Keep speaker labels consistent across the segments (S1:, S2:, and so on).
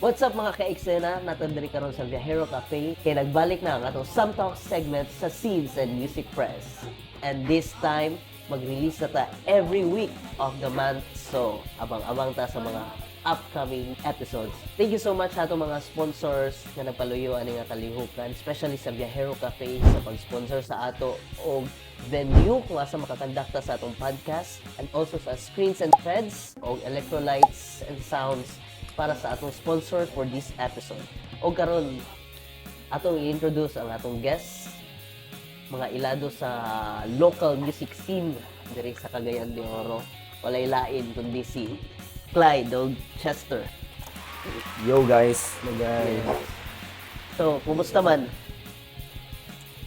S1: What's up mga ka-eksena? Natandari karon sa Viajero Cafe kay nagbalik na ang atong Some Talk segment sa Scenes and Music Press. And this time, mag-release na ta every week of the month. So, abang-abang ta sa mga upcoming episodes. Thank you so much sa atong mga sponsors na nagpaluyo ani nga kalihukan, especially sa Viajero Cafe sa pag-sponsor sa ato og venue kung asa makakandakta sa atong podcast, and also sa Screens and Threads og Electrolytes and Sounds para sa atong sponsor for this episode. O karon atong i-introduce ang atong guests, mga ilado sa local music scene diri sa Cagayan de Oro. Walay lain kundi si Clyde o Chester.
S2: Yo guys.
S1: So, kumusta man?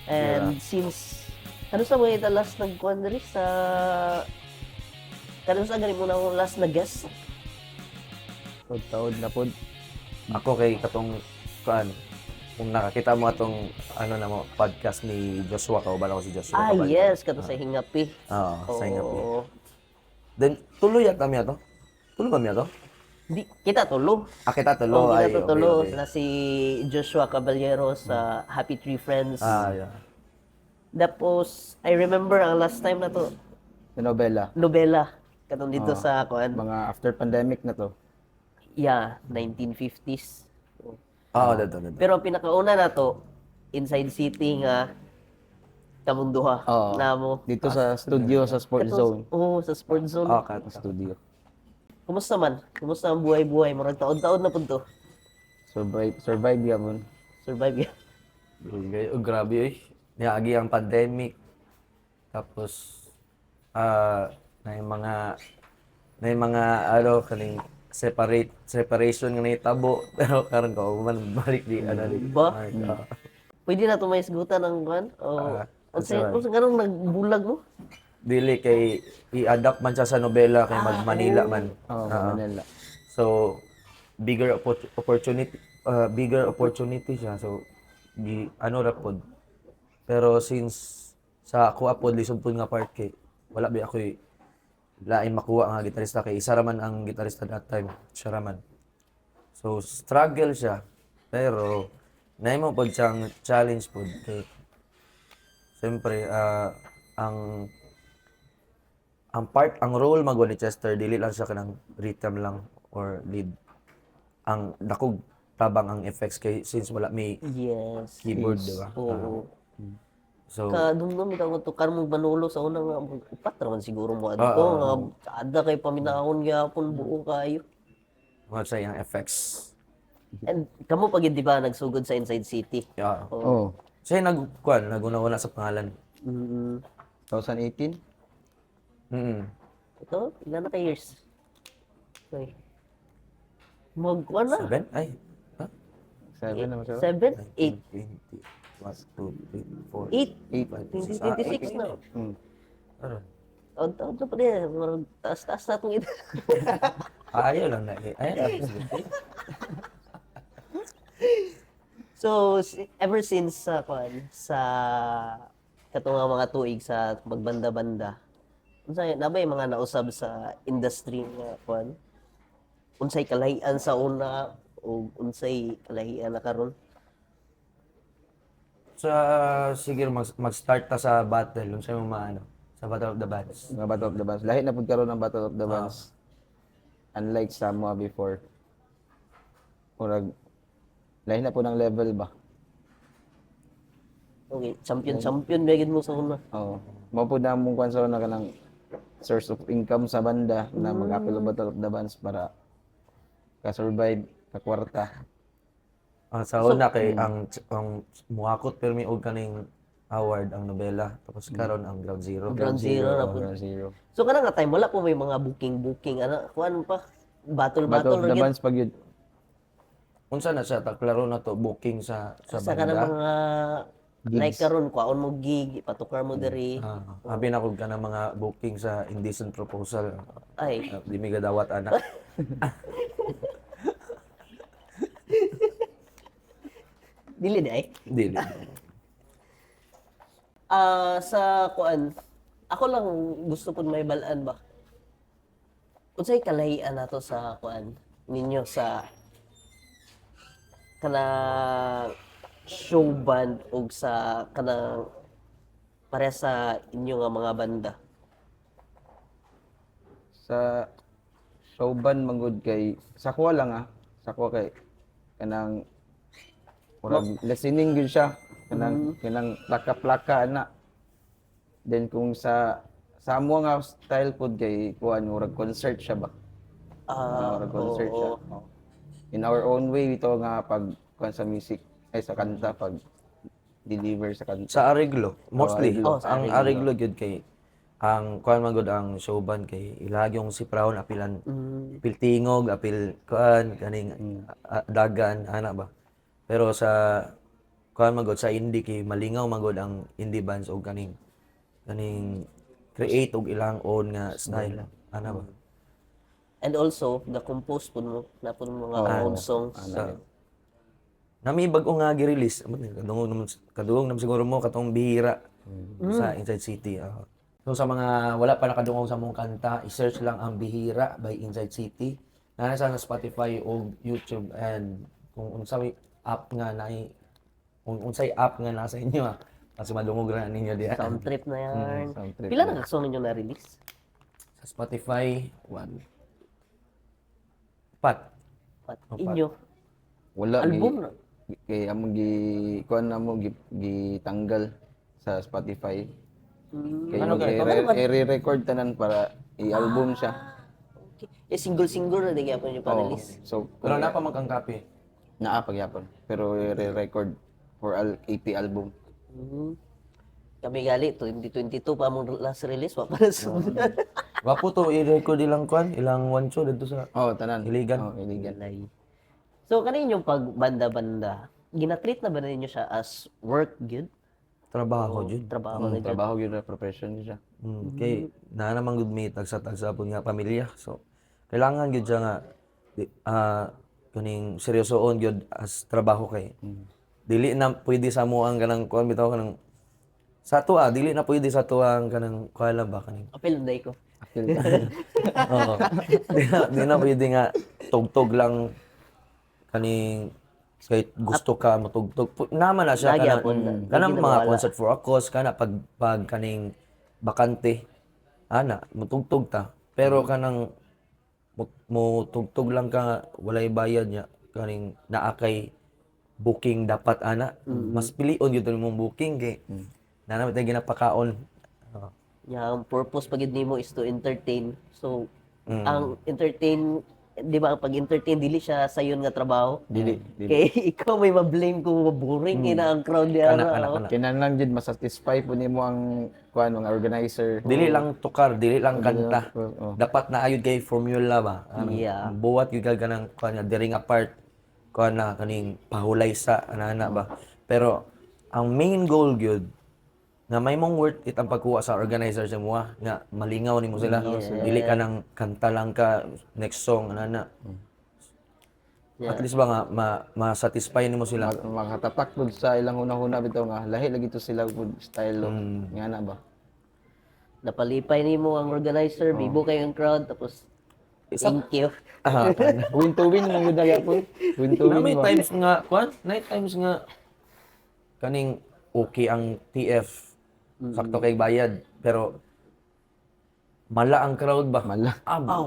S1: And since ano sa mga ita last nagkuhan diri sa kanus sa gani mo na akong last na guest?
S2: Taod na pod. Ako kay katong kuan. Kung nakakita mo atong na mo podcast ni Joshua Kauban, ako si Joshua.
S1: Yes, kato sa Hingapi.
S2: Oo, sa Hingapi.
S1: Oo.
S2: Then tuloy at kami ato. Tuloy kami ato.
S1: Di, kita tulo.
S2: Kita tulo.
S1: Oo,
S2: Ay,
S1: kita tulo.
S2: okay.
S1: Na si Joshua Caballero sa Happy Tree Friends.
S2: Yeah.
S1: Tapos, I remember ang last time na to,
S3: Nobela.
S1: katong dito sa kuan.
S3: Mga after pandemic na to.
S1: Yeah, 1950s.
S2: Dito.
S1: Pero ang pinakauna na to, Inside City nga kamunduha
S3: Oo.
S1: namo.
S3: Dito sa studio sa Sport Zone.
S1: Oo, sa Sport Zone.
S2: Kato.
S3: Studio.
S1: Kumusta man? Kumusta ang buhay-buhay? Murag taon-taon na pud to.
S3: Survive yapon.
S1: Survive yan.
S2: Grabe eh. Niagi ang pandemic. Tapos na yung mga kaning separation nga nahitabo, pero karon ko man balik di
S1: Ba? Pwede na to may isgutan ng kuan? O unsa ganong nagbulag mo?
S2: dili kay i-adapt man siya sa nobela kay mag Manila man.
S3: Manila.
S2: So bigger opportunity siya. So ra pod. Pero since sa ako apod lisod pod nga part kay wala ba ako lain makuha nga gitarista kay isa ra man ang gitarista that time. Siya ra man. So struggle siya. Pero naimo pod siyang challenge pod kay siyempre ang role magwa ni Chester dili lang siya kanang rhythm lang or lead. Ang dakog tabang ang effects kay since wala may
S1: Yes.
S2: keyboard, di ba?
S1: Oo.
S2: So
S1: Kadumdum ikaw to karmo Manolo sa una nga upat naman siguro mo adto nga kada kay paminahon gyapon buo kayo.
S2: what say ang effects.
S1: And kamo pag di ba nagsugod sa Inside City?
S2: Yeah.
S3: Oh,
S2: Siya naguna-una sa pangalan.
S3: 2018.
S1: Ito, ilan na ka years? Okay. Magkuhan na.
S2: 7? Ay. Ha?
S3: 7 naman siya.
S1: 7, 8.
S2: 20. 1, 2, 3, 4.
S1: 8. 2026 na.
S2: Ano?
S1: Taon-taon na pa din. Marang taas-taas na itong ito.
S2: Ayaw lang na eh. Ayaw lang.
S1: So, ever since sa katong mga tuig sa magbanda-banda, unsay nabay mga nausab sa industry nga kuan? Unsay kalahian sa una o unsay kalahian na karon?
S2: Sige mag-start ta sa battle. Kung sa'yo sa Battle of the Bands.
S3: Mga Battle of the Bands. Lahi na pud karon ang Battle of the Bands. Unlike sa mga before. Murag lahi na po ng level ba?
S1: Okay, champion megid mo sa una.
S3: Oo. Mao pud na mong kwan sa una kanang source of income sa banda na mag-appeal ang Battle of the Bands para ka-survive, ka-kwarta.
S2: Sa una kay ang muhakot pero may og kaning award ang nobela tapos karon ang Ground Zero.
S1: Ground Zero na po.
S3: Ground Zero.
S1: So kana nga time wala po may mga booking ana kuan pa
S3: Battle
S1: battle
S3: of the Bands pag yun.
S2: Unsa na siya klaro na to booking sa
S1: sa
S2: banda.
S1: kana mga like karon kuaon mo gig patukar mo diri.
S2: Abi na kog kanang mga booking sa Indecent Proposal.
S1: Ay,
S2: Di mi gadawat anak.
S1: dili day.
S2: Dili.
S1: Sa kuan, ako lang gusto pud may balaan ba. Unsay kalahian nato sa kuan ninyo sa kanang show band ug sa kanang pareha sa inyo nga mga banda?
S3: Sa showban manggod kay sa ko lang sa ko kay kanang murag listening gyud siya kanang plaka-plaka ana. Then kung sa amo nga style pod kay kuan murag concert siya ba. Murag concert siya.
S1: Oo.
S3: In our own way ito nga pag kuan sa music ay sa kanta pag deliver sa kanta.
S2: Sa ariglo, mostly.
S3: ariglo.
S1: Sa
S2: Ang ariglo gyud kay ang kuan man gud ang showban kay ilagyong si Prawn apilan apil tingog apil kuan kaning dagan ana ba. Pero sa kuan man gud sa indie kay malingaw man gud ang indie bands og kaning create og ilang own nga style ana ba.
S1: And also, the-compose po mo, na po mga own songs.
S2: Nami bag-o nga gi-release. Kadungog naman siguro mo katong Bihira sa Inside City. So sa mga wala pa nakadungog sa mong kanta, i-search lang ang Bihira by Inside City. Nasa sa Spotify o YouTube and kung unsay app nga nasa inyo kasi madungog ra ninyo diha.
S1: Sound trip na yan.
S3: sound trip
S1: Pila na song ninyo na-release?
S2: Sa Spotify, Pat.
S1: At inyo?
S3: Wala
S1: Album na?
S3: kay amo kuan namo gitanggal sa Spotify. Kay
S2: Ano kay?
S3: i-record tanan para i-album siya.
S1: Okay. Single-single na di kaya po nyo pa-release.
S3: So
S2: Pero napa man kang copy.
S3: naa pagyapon pero i-record for EP album.
S1: Kami gali, 2022 pa mong last release, wa pa na sunod.
S2: Wapo to i-record ilang kwan, ilang one show dito sa
S3: Tanan.
S2: Iligan.
S3: Iligan.
S1: So, kaninyong pagbanda-banda, ginatreat na ba na ninyo siya as work good?
S2: trabaho jud.
S1: Trabaho na dyan?
S3: Trabaho yun na profession siya.
S2: Kay na naman gud may tagsa-tagsa pud nga pamilya. So kailangan gyud siya nga kaning seryosoon gyud as trabaho kay. Dili na pwede sa mo ang kanang kuan bitaw kanang sa tuwa dili na pwede sa tuwa ang kanang kuala ba kaning.
S1: Apel na ko.
S2: Oo. Di na pwede nga tugtog lang kaning kahit gusto ka matugtog. Naman na siya
S1: Lagi
S2: kanang
S1: apon,
S2: kanang
S1: lagi
S2: mga
S1: nawala.
S2: concert for a cause kana pag kaning bakante ana matugtog ta. Pero kanang mo tugtog lang ka nga, walay bayad niya kaning naa kay booking dapat ana. Mas pilion gyud mong booking kay na naman tayo ginapakaon.
S1: Ang purpose pagid nimo is to entertain. So, ang entertain, di ba, pag entertain, dili siya sa yun nga trabaho.
S3: Dili.
S1: Kay ikaw may ma-blame kung boring ina ang crowd niya.
S2: Kana.
S3: Kinahanglan jud masatisfy po nimo ang kuan mga organizer.
S2: Dili lang tukar, dili lang kanta.
S3: Oo.
S2: Dapat na ayud kay formula ba.
S1: Yeah.
S2: Buwat gyud ka kanang kuan nga diri nga part kuan na kaning pahulay sa ana ba. Pero ang main goal gyud nga may mong worth it ang pagkuha sa organizer sa mga nga malingaw nimo sila. Dili ka nang kanta lang ka next song ana. At least ba nga ma-satisfy nimo sila.
S3: Makatatak pud sa ilang hunahuna bitaw nga lahi lagi to sila pud style nga na ba.
S1: Napalipay nimo ang organizer, bibo kayo ang crowd, tapos thank you.
S3: Win to win mo gud gyapon. Win to
S2: Na
S3: win
S2: may
S3: ba.
S2: times nga kuan, night times nga kaning okay ang TF. Sakto kay bayad pero mala ang crowd ba?
S3: Mala.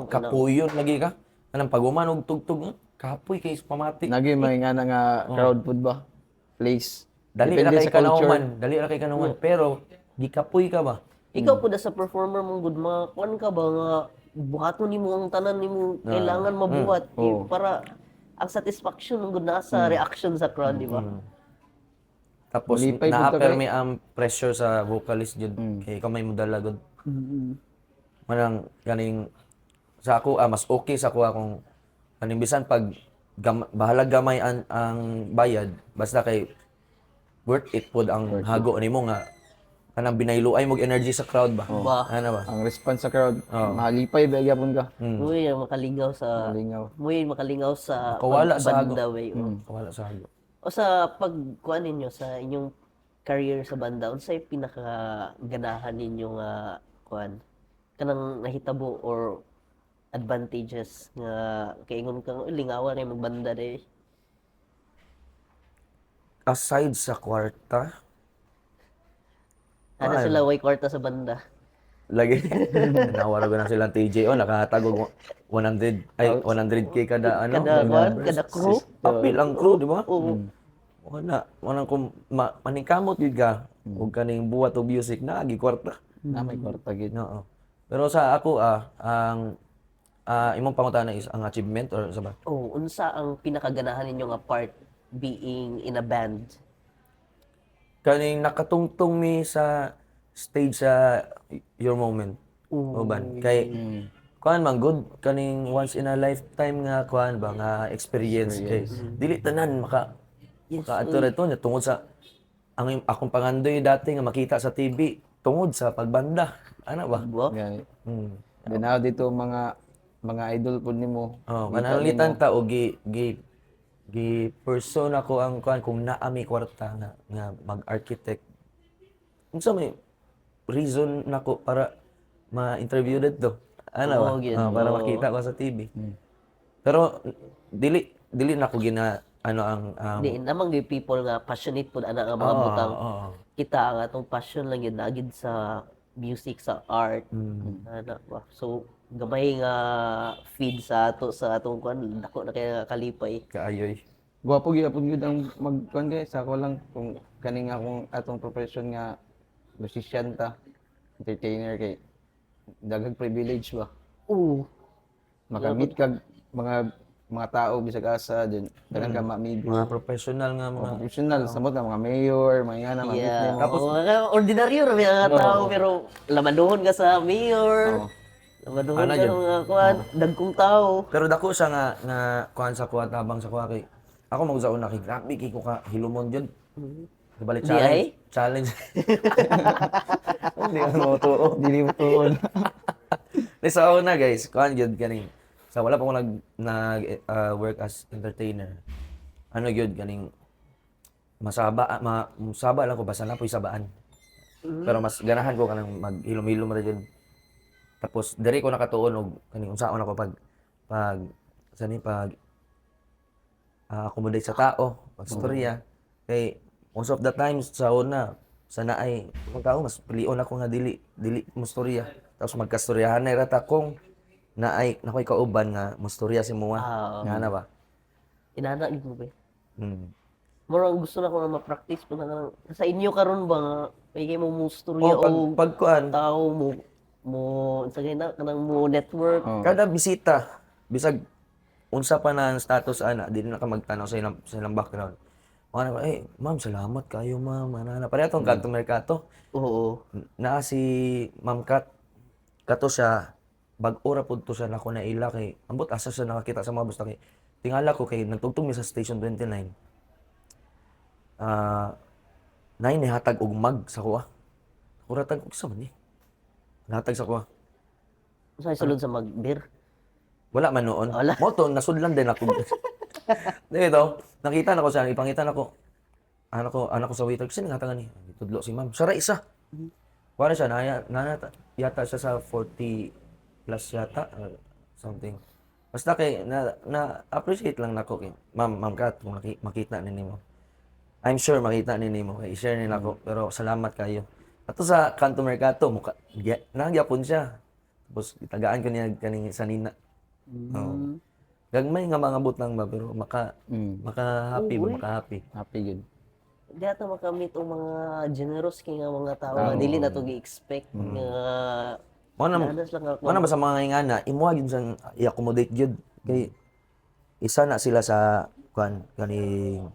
S2: Kapuyon lagi ka. Anang paguman og tugtog kapoy kay pamatik.
S3: Nagi may nga na nga crowd pud ba. Place.
S2: Dali ra kay kanauman, pero gikapoy ka ba?
S1: Ikaw po sa performer mong good, mga kuan ka ba nga buhaton nimo ang tanan nimo kailangan mabuhat para ang satisfaction ng good nasa reaction sa crowd, di ba?
S2: Tapos
S3: Malipay pud ka
S2: na-apper
S3: kay-
S2: may ang pressure sa vocalist jud kay kamay mo dala gud. Manang kaning sa ako mas okay sa ako akong kaning bisan pag bahalag gamay ang bayad basta kay worth it pod ang hago nimo nga kanang binayluay mog energy sa crowd ba.
S1: Ba.
S2: Ano ba?
S3: Ang response sa crowd, mahalipay ba gyapon ka.
S1: Muy makalingaw sa
S3: Malingaw.
S1: muy makalingaw sa
S2: Kawala sa hago.
S1: banda way.
S2: Wala sa hago.
S1: O sa pagkuan ninyo sa inyong career sa banda, unsay pinakaganahan ninyo nga kuan kanang nahitabo or advantages nga kaingon kang lingawan na magbanda day.
S2: aside sa kwarta,
S1: Ano sila way kwarta sa banda.
S2: lagi nawara ko na silang TJO nakatagog 100 ay 100k kada ano
S1: Kada kwan,
S2: members.
S1: kada crew.
S2: Apil ang crew, di ba?
S1: Oo.
S2: Wala kung maningkamot yun ka. Huwag ka ning buhat o music na, agi kwarta.
S3: Na may kwarta gid.
S2: Oo. Pero sa ako, ang imong pangutana is ang achievement or sa ba?
S1: Oh, unsa ang pinakaganahan ninyo nga part being in a band?
S2: Kaning nakatungtong mi sa stage sa Your Moment. Uban. Kay, kuan man good, kaning once in a lifetime nga kuan ba, nga experience. Kay, dili tanan maka ato rito niya tungod sa akong pangandoy dati nga makita sa TV tungod sa pagbanda. Ano ba?
S1: Diba?
S3: Gani.
S2: Hmm.
S3: Then now dito mga idol pud nimo.
S2: Oh, kanalitan ta og gi person ako ang kuan kung naa mi kwarta nga mag-architect. Unsa may reason nako para ma-interview dito? Ano ba?
S1: Oo, gid.
S2: Para
S1: Oo.
S2: makita ko sa TV. Pero dili nako gina ano ang
S1: Di namang gyud people nga passionate pud ana nga mga
S2: oo,
S1: butang.
S2: oo.
S1: Kita ang atong passion lang yun nagid sa music, sa art. Ana ba. So gamay nga feed sa atong kuan dako na kaya nga kalipay.
S2: Kaayoy.
S3: Gwapo gyud ang magkuan guys. Ako lang kung kaning akong atong profession nga musician ta, entertainer kay daghang privilege ba.
S1: Oo.
S3: Makamit kag mga tao bisag asa din daghang ka ma-meet.
S2: Mga professional nga mga
S3: Professional samot nga mga mayor, mga yana ma-meet
S1: Yeah.
S3: nimo.
S1: Tapos ordinaryo ra mga tao pero lamanuhon ka sa mayor. Lamanuhon
S2: Ano
S1: ka
S2: yun?
S1: sa mga kuan, dagkong tao.
S2: pero dako siya nga kuan sa kuha tabang sa kuha kay ako magsauna kay grabe kay ko ka hilumon jud. Balik
S1: Di
S2: challenge.
S1: ay?
S2: Challenge. Hindi mo tuo.
S3: Dili mo tuon.
S2: Di sa una guys, kuan gyud kaning sa wala pa ko work as entertainer. Ano gyud kaning masaba lang ko basta na po'y sabaan. Pero mas ganahan ko kanang maghilom-hilom ra jud. Tapos diri ko nakatuon og kaning unsaon ako pag accommodate sa tao, pagstorya. Kay most of the times sa una sa naay kung tao mas pilion ako nga dili mo storya. Tapos magkastoryahan na rata kung nakoy kauban nga mustorya si Mua. Nga na ba?
S1: Inana gid mo ba?
S2: Hmm.
S1: Murang gusto na ko na ma-practice po na sa inyo karon ba nga may mo musturya
S2: Oh,
S1: o
S2: pag kuan,
S1: tao mo sa na kanang mo network.
S2: kada bisita, bisag unsa pa na ang status ana, di na ka magtanaw sa ilang background. Ano ko, ma'am, salamat kayo, ma'am. Ana pare atong kanto merkato.
S1: Oo.
S2: Naa si Ma'am Kat. Kato siya bag-ora pud to siya nako na ila kay ambot asa siya nakakita sa mga basta kay tingala ko kay nagtugtong mi sa station 29. Nay nihatag og mag sa kuha. Kuratag og sa man ni. Nahatag sa kuha.
S1: Sa sulod sa magbir.
S2: Wala man noon.
S1: Wala.
S2: Mo to nasudlan din ako. Dito, nakita na ko siya, ipangita na ko. Anak ko sa waiter kasi nangatagan ni. Tudlo si ma'am. Sara isa. Wala siya yata siya sa 40 plus yata or something. Basta kay na appreciate lang nako kay Ma'am Kat kung makita ni nimo. I'm sure makita ni nimo kay i-share ni nako pero salamat kayo. Ato sa Kanto Mercato nagyapon siya. Tapos itagaan ko niya kaning sanina. Oh. Gagmay nga mga butang ba pero maka-happy ba maka-happy.
S3: Happy good.
S1: Di ata makamit ang mga generous kay nga mga tao nga dili na to gi-expect nga danas lang ako.
S2: Mana ba sa mga ingana, imuha gyud sang i-accommodate gyud kay isa na sila sa kaning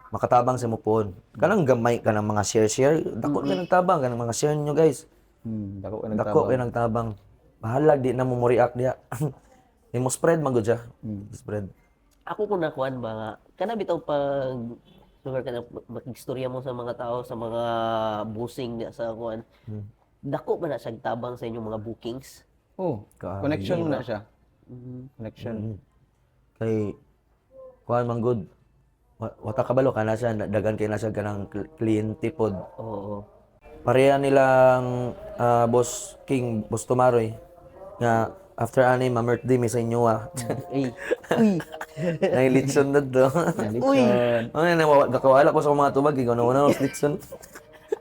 S2: makatabang sa mupon. Kanang gamay kanang mga share, dako ka nagtabang kanang mga share niyo guys.
S3: Dako ka
S2: Dako kay nagtabang. Bahala di na mo react diha. Imo spread man gud siya. Spread.
S1: Ako kung nakuan ba nga kana bitaw pag lugar ka na makigstorya mo sa mga tao sa mga busing niya sa kuan. Dako ba na siya tabang sa inyong mga bookings?
S3: Oh, connection mo na siya. Connection.
S2: Kay kuan man gud. Wata kabalo kana siya dagan kay na siya kanang kliyente pod.
S1: Oo.
S2: Pareha nilang Boss King, Boss Tumaroy nga after ani ma-birthday mi sa inyo
S1: Uy. Uy.
S2: Nailitson na to.
S3: Nalitson.
S2: Ano na gakawala ko sa mga tubag ikaw na una sa litson.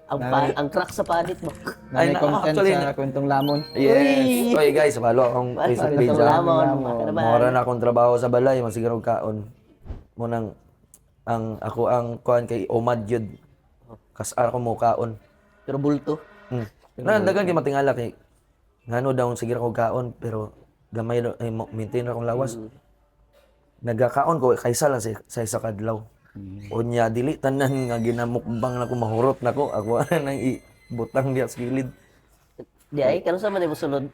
S1: Ang crack sa panit mo.
S3: Na may
S2: Ay,
S3: content
S2: actually,
S3: sa kwentong lamon.
S2: Yes. Oy guys, follow akong Facebook page.
S1: Ito lamon. Baka naman.
S2: Mora na akong trabaho sa balay, masiguro kaon. Mo nang ako ang kuan kay Omad yun. Kasar ko mo kaon.
S1: Pero bulto.
S2: Na dagan kay matingala kay ngano daw sige ako kaon pero gamay maintain akong lawas. Nagakaon ko kaysa lang sa isa kadlaw. Unya dili tanan nga ginamukbang nako mahurot nako ako nang ibutang diya sa gilid.
S1: Di ay, kano sa man mo sunod?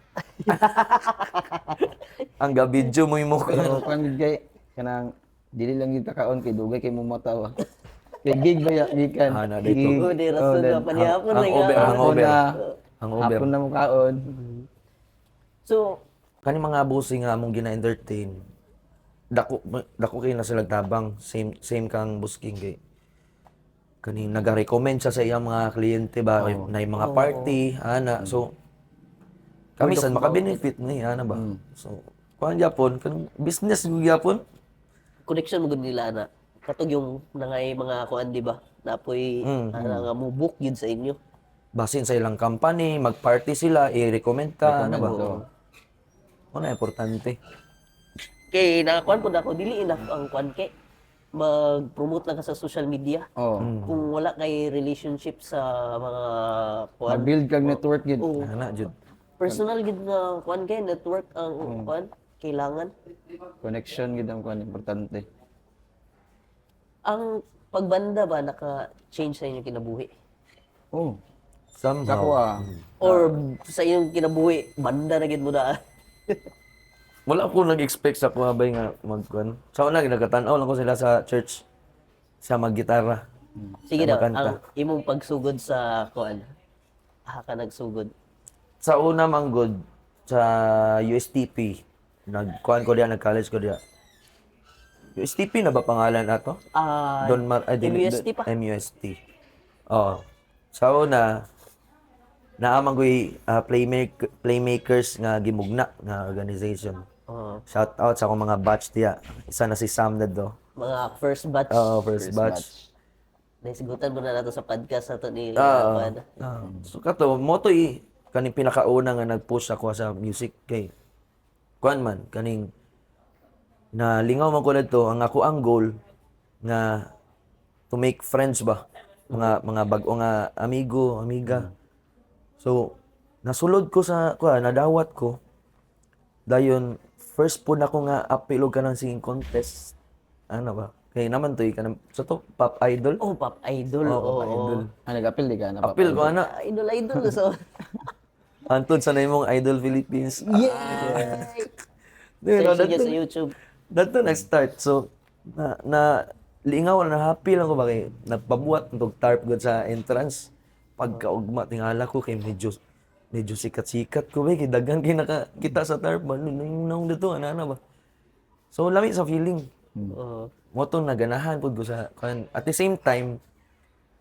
S2: Ang gabidyo mo imo
S3: Pero kan gay kanang dili lang yung takaon kay dugay kay mo matawa. Kay gig ba ya gikan.
S2: Ah, na dito.
S1: Oh, di rason na panihapon
S2: ang over, ang over. Ang over.
S3: Hapon na mo kaon.
S1: So,
S2: Kani mga busing nga among gina-entertain. Dako kay na sila tabang same kang busking kay kani naga-recommend siya sa iyang mga kliyente ba na yung mga party ana so kami san maka-benefit ni ana ba so kuan gyapon kanang business gyapon
S1: connection mo gud nila na. Katog yung nangay mga kuan di ba? Napoy nga mo book yun sa inyo.
S2: basin sa ilang company mag-party sila i-recommend ta ana ba
S1: Oo.
S2: ano importante
S1: Kay nakakuan po ako dili enough ang kuan kay mag-promote lang ka sa social media.
S3: Oh.
S1: Kung wala kay relationship sa mga kuan
S3: Mag-build kag network gid.
S1: Oo.
S2: ana jud
S1: Personal gid nga kuan kay network ang kuan kailangan.
S3: Connection gid ang kuan importante.
S1: Ang pagbanda ba naka-change sa inyong kinabuhi?
S3: Oh.
S2: somehow
S3: Sa ko
S1: Or sa inyong kinabuhi banda na gid mo na?
S2: wala ko nag-expect sa kuha bay nga magkuan sa una nagkatan-aw lang ko sila sa church sa maggitara
S1: Sige
S2: Sa
S1: daw,
S2: makanta.
S1: ang imong pagsugod sa kuan. Ka nagsugod.
S2: sa una manggod sa USTP nagkuan ko diya nag-college ko diya USTP na ba pangalan ato? Don
S1: MUST pa.
S2: MUST. Oo. Sa una naamang ko'y playmakers nga gimugna nga organization. Shout out sa akong mga batch diya. Isa na si Sam na do.
S1: Mga first batch.
S2: Oo, first batch.
S1: Naisigutan mo na nato sa podcast na to ni
S2: Oo. So kato mo to kaning pinakauna nga nag-push ako sa music kay kuan man kaning na lingaw man ko dito ang ako ang goal nga to make friends ba mga bag-o nga amigo, amiga. So nasulod ko sa kuan nadawat ko dayon first po na ko nga apil og kanang singing contest ano ba kay naman to kanang sa to pop idol.
S1: Oh, pop idol.
S2: Oo,
S1: Oo.
S2: Pop idol.
S3: nag-apil di ka na
S2: Apil ko ana.
S1: Idol. So,
S2: Antod sa imong Idol Philippines.
S1: yeah!
S2: Diba,
S1: Search niyo sa YouTube.
S2: Dato nag-start. So, na lingaw na happy lang ko ba kay nagpabuhat ng tarp good sa entrance. Pagkaugma tingala ko kay medyo sikat-sikat ko ba kay daghan kay nakakita sa tarp ba nung dito ana ba. So lami sa feeling. Mo to naganahan pud ko sa at the same time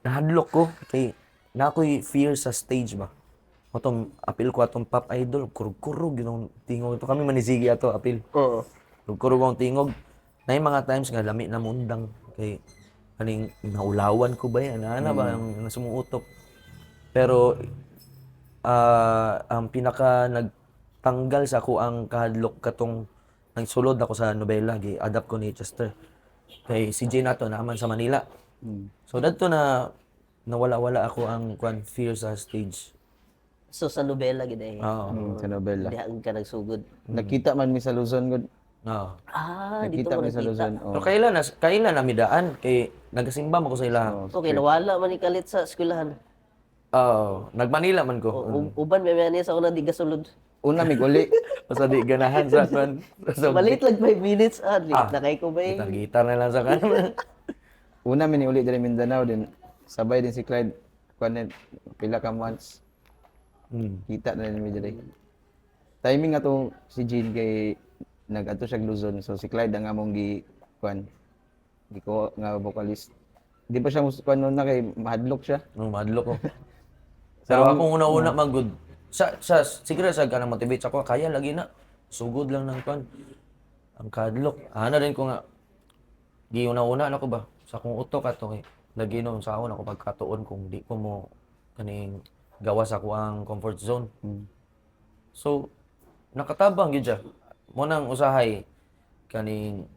S2: nahadlok ko kay na ako'y fear sa stage ba. Mo to apil ko atong pop idol kurug-kurug ginong tingog to kami manisigi ato apil.
S3: Oo.
S2: Kurug ang tingog. Na mga times nga lami na mundang kay kaning naulawan ko ba yan ana ba ang nasumuutok. Pero ang pinaka nagtanggal sa ako ang kahadlok katong nagsulod ako sa nobela gi-adapt ko ni Chester. Kay si Jay nato naaman sa Manila. So dadto na nawala-wala ako ang fear sa stage.
S1: So, sa nobela gid eh.
S2: Oo.
S3: Sa nobela.
S1: Dihaan ka nagsugod.
S3: Nakita man mi sa Luzon gud.
S2: Oo.
S1: Dito
S3: Nakita
S1: mo
S3: mi sa
S1: nakita.
S3: Luzon. Oh.
S2: Pero kailan na midaan kay nagasimba mo ko sa ila.
S1: Okay, nawala man ni kalit sa eskwelahan.
S2: Nagmanila man ko.
S1: Uban may niya sa una di gasulod.
S3: Una mi guli.
S2: Basta di ganahan sa kan. Sa
S1: Malit lang 5 minutes. Late na kay ko ba eh.
S2: gitar na lang sa kan.
S3: Una mi ni uli diri Mindanao din. Sabay din si Clyde. Kuan pila ka months. Kita na ni diri. Timing ato si Jean kay nag-adto siya Luzon. So si Clyde ang among kuan. Ko nga vocalist. Di ba siya kuan na kay mahadlok siya.
S2: Madlok ko. Pero akong una-una magud. Siguro sa kanang motivate ako kaya lagi na. sugod lang ng kwan. Ang kadlok. Ana rin ko nga, giuna-una na ko ba? Sa kong utok ato kay lagi noon sa ako pagkatuon kung di ko mo kaning gawas ako ang comfort zone. So, nakatabang gyud siya. Mo nang usahay kaning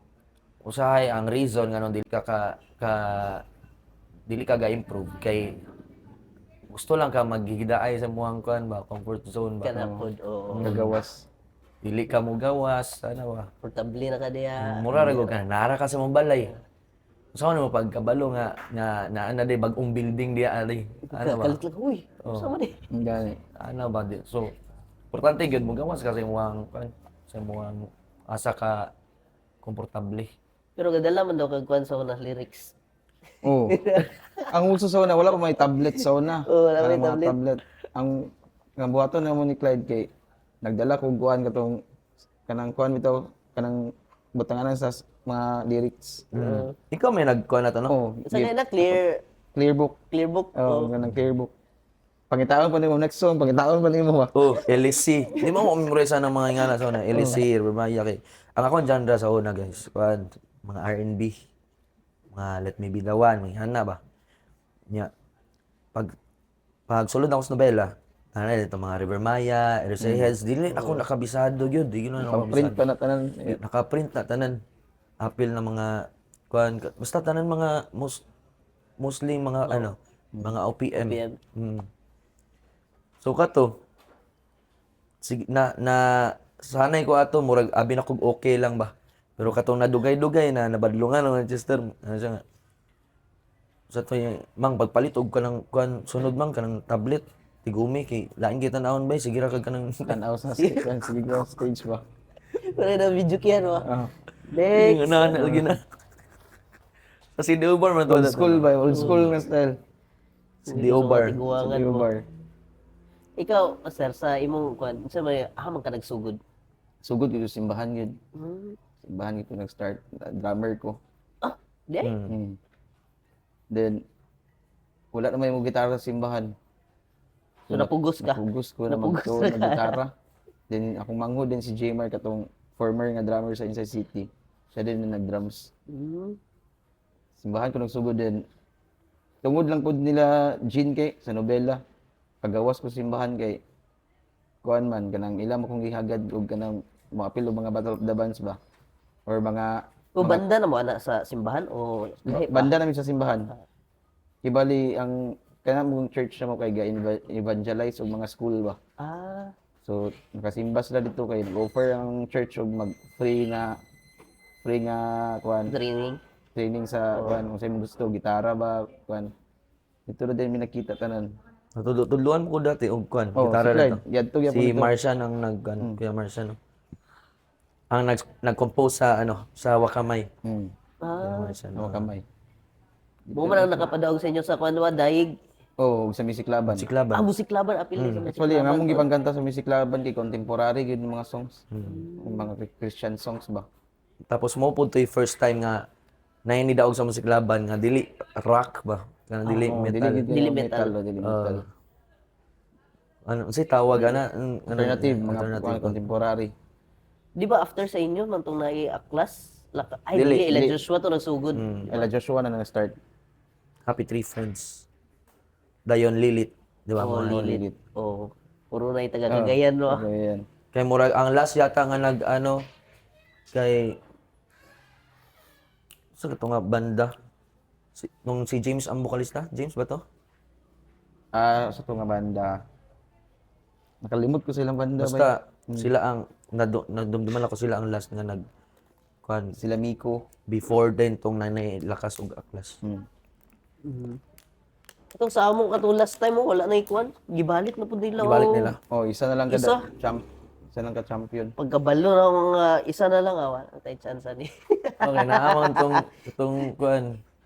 S2: usahay ang reason nga nung dili ka ga-improve kay gusto lang ka maghigidaay sa muang kuan ba, comfort zone ba.
S1: Kanapod, oo.
S3: Gagawas.
S2: Dili ka mo gawas, ano ba.
S1: Portable na ka diya.
S2: Mura ra gud ka nara ka sa mong balay. Sa ano mo pagkabalo nga ana day bagong building diya ali. Ano ba?
S1: Kalit lang, uy, sama ni.
S3: Gani.
S2: Ano ba di? So, importante gyud mo gawas kasi muang kuan sa muang asa ka komportable.
S1: Pero gadala man daw kag kwan sa una lyrics.
S3: Oh. Ang uso sa una, wala pa may tablet sa una.
S1: Oo, wala may
S3: Mga tablet. Ang buhaton na mo ni Clyde kay nagdala ko kuan katong kanang kuan bitaw kanang butanganan sa mga lyrics.
S2: Ikaw may nagkuan na to no?
S3: Oh,
S1: Sa na clear
S3: clear book.
S1: book.
S3: Oh, kanang clear book. Pangitaon pa nimo next song, pangitaon pa nimo ba?
S2: Oh, LSC. Di mo memorize ng mga ingana sa una. LSC, Rubaya kay. Ang akong genre sa una guys, kuan mga R&B. Mga Let Me Be The One, may hana ba? Nya. Pag sulod ako sa nobela, ano dito mga River Maya, Erosay Heads, dili ako nakabisado gyud, di gyud ako
S3: Print
S2: kabisado.
S3: pa na tanan.
S2: Naka-print na tanan. Apil na mga kuan, basta tanan mga mostly mga ano, mga OPM.
S1: OPM.
S2: So kato, sige na sanay ko ato murag abi na kog okay lang ba. Pero katong nadugay-dugay na nabadlungan ng Manchester, ano siya nga. Sa to yung mang pagpalit og kanang kuan sunod mang kanang tablet tigumi kay lain kita naon bay sige ra kag kanang
S3: Tanaw sa stage, sige sa stage ba.
S1: Wala na video kiyan mo.
S3: Ah.
S1: Next.
S2: na lagi na. Kasi di over man to.
S3: Old school ba? Old school na style.
S2: Di over.
S1: Tiguangan
S3: Sige
S1: mo.
S3: bar.
S1: Ikaw, sir, sa imong kwan, sa may hamang ka nagsugod.
S3: Sugod dito simbahan yun. Simbahan ito nag-start. Drummer ko.
S1: Ah, di ay.
S3: Then, wala naman yung gitara sa simbahan.
S1: So napugos ka.
S3: Napugos ko na
S1: Napugos
S3: magtuon
S1: na
S3: ng
S1: ka.
S3: gitara. Then, akong mangho din si Jmar, katong former nga drummer sa Inside City. Siya din na nag-drums. Simbahan ko nagsugod din. Tungod lang po nila Jean kay sa nobela. Pagawas ko simbahan kay kuan man kanang ilang akong gihagad og kanang mga pilo mga battle of the bands ba or mga
S1: O banda na mo ana sa simbahan o lahi pa?
S3: banda namin sa simbahan. Kibali ang kanang mong church na mo kay ga-evangelize og mga school ba.
S1: Ah,
S3: So nakasimba sila dito kay offer ang church og mag free nga kuan
S1: training.
S3: sa kuan kung sa imong gusto gitara ba kuan. Dito na din mi nakita tanan.
S2: Tudluan ko dati og kuan
S3: Oh,
S2: gitara
S3: si Clyde.
S2: dito.
S3: Yadto gyapon
S2: Si
S3: dito.
S2: Marcian ang Kuya Marcian. No? Ang nag-compose sa ano sa Wakamay.
S3: Hmm.
S2: Kuya Marcian.
S3: Ano kamay.
S1: Mo man ang nakapadaog sa inyo sa kwan wa daig.
S3: Oh, sa music laban.
S2: Si Klaban.
S1: Ah, musik laban apil sa musik
S3: Actually, ang
S1: laban.
S3: among gipangkanta sa music laban kay contemporary gyud mga songs. Yung mga Christian songs ba.
S2: Tapos mo pud to'y first time nga naini daog sa musik laban nga dili rock ba. Kana dili
S3: Oh,
S2: metal.
S3: dili
S1: metal.
S3: dili metal.
S2: Ano si tawag ana
S3: Alternative, mga
S2: alternative.
S3: contemporary.
S1: Di ba after sa inyo man tong nai aklas? Ay,
S3: Dili,
S1: dili, ila
S3: dili.
S1: Joshua to nagsugod.
S3: Ela Joshua na nag-start.
S2: Happy Three Friends. Dayon Lilith, di ba?
S1: Oh,
S2: Mga-
S1: lilit. Oh, puro na taga Cagayan no.
S3: Okay, yan.
S2: Kay murag ang last yata nga nag ano kay sa kato nga banda nung si James ang bokalista, James ba to?
S3: Sa to nga banda. Nakalimot ko silang banda ba.
S2: Basta sila ang nadumduman ako sila ang last nga nag kuan
S3: Sila Miko.
S2: before then tong nanay lakas ug aklas.
S1: Itong sa among katong last time mo wala na ikuan. Gibalik na pud nila.
S2: Ibalik
S1: oh.
S2: nila.
S3: Oh, isa na lang
S1: Isa?
S3: Isa lang ka champion.
S1: Pagkabalo na mga isa na lang awa. Tay chance ni.
S2: Okay, naamang tong kuan.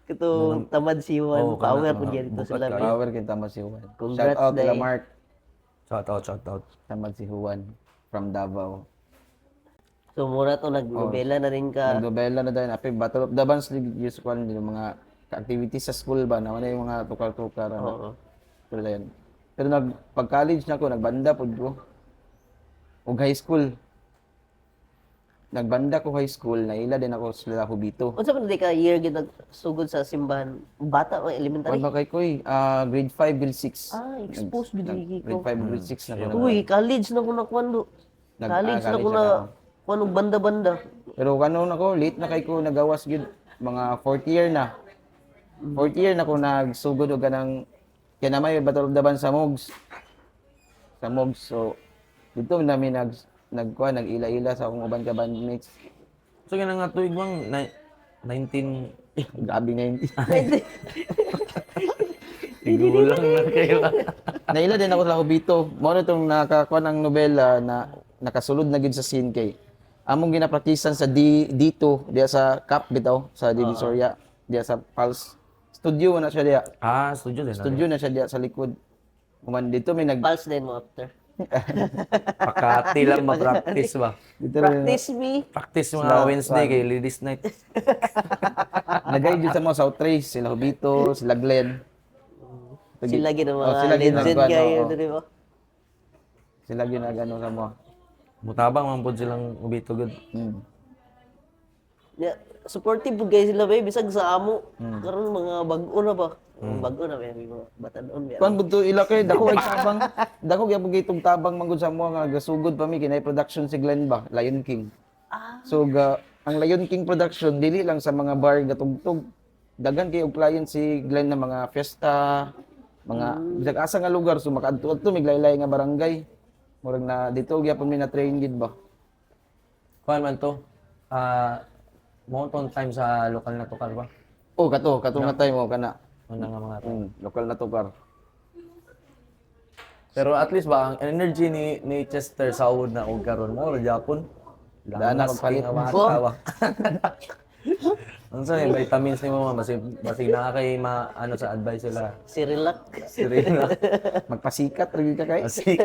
S1: Kito tamad si Juan.
S2: Oo,
S1: Power
S2: kana-
S1: pud yan dito
S2: bukat
S1: sila.
S2: ka.
S3: Power kita mas si Juan.
S1: Congrats,
S3: Shout out kila
S1: Day.
S3: Mark.
S2: Shout out.
S3: Tamad si Juan from Davao.
S1: So mura to nagnobela na rin ka.
S3: Nagdobela na dahil api Battle of the Bands League use ko yung mga activities sa school ba na wala yung mga tukar-tukar ano.
S1: Oo.
S3: Pero yan. Pero pag college na ako nagbanda pud ko. Og high school. nagbanda ko high school, naila din ako sa Hubito.
S1: Unsa man di ka year gid nagsugod sa simbahan? Bata o elementary?
S3: Ano ba kay Koy? Grade 5, grade 6.
S1: Ah, exposed bigay ko.
S3: Grade 5, grade 6 na ko.
S1: Uy, college na ko na kwando. College na ko na kuno banda-banda.
S3: Pero ano na ko, late na kay ko nagawas gyud mga 4th year na. 4th year na ko nagsugod og kanang kinamay batol-daban sa Mogs. Sa Mogs, so dito namin nag-ila-ila sa akong uban ka bandmates.
S2: So ganang nga tuig mang 19
S3: Grabe na yun.
S2: Tigulang na kayo.
S3: Naila din ako sa Hubito. Mao na itong nakakuha ng nobela na nakasulod na gid sa scene kay among ginapraktisan sa dito diya sa Cap bitaw sa Divisoria diya sa Pulse studio na siya diya.
S2: Studio din.
S3: Studio na siya diya sa likod. Kuman dito may
S1: Pulse din mo after.
S2: Pakati lang ma-practice ba?
S3: dito rin
S1: Practice me.
S2: Practice mga Wednesday kay Ladies Night.
S3: nagay dito sa mga South Trace, sila Hubito, sila Glenn.
S1: Sila gid ang
S3: Oh,
S1: mga
S3: sila gid
S1: legend
S3: nagkuhan,
S1: kayo,
S3: oo.
S1: di ba?
S3: Sila ginagano sa mga.
S2: Mutabang man pod silang ubito good.
S1: Yeah, supportive pud guys sila bay bisag sa amo. Karon mga bag-o na ba? Bag-o na may mga batan-on biya.
S3: Kuan budto ila kay dako ay tabang. Dako gyapon gitong tabang manggod sa mga nga gasugod pa mi kinay production si Glenn ba, Lion King. So ang Lion King production dili lang sa mga bar gatugtog. Daghan kay og client si Glenn na mga fiesta, mga bisag asa nga lugar so makaadto-adto mig laylay nga barangay. Murag na dito gyapon mi na train gid ba.
S2: Kuan man to. Mountain time sa lokal na tukar ba?
S3: Oh kato nga time mo kana.
S2: Una nga mga to.
S3: Lokal na tukar.
S2: Pero at least ba ang energy ni Chester sa uod na og karon mo ra Japon.
S3: Daan na palit
S2: nga mga tawa. Ang sa vitamins ni mo basig na kay ano sa advice sila.
S1: Si Relax.
S2: Sirena.
S3: Magpasikat ra gyud ka kay.
S2: Asik.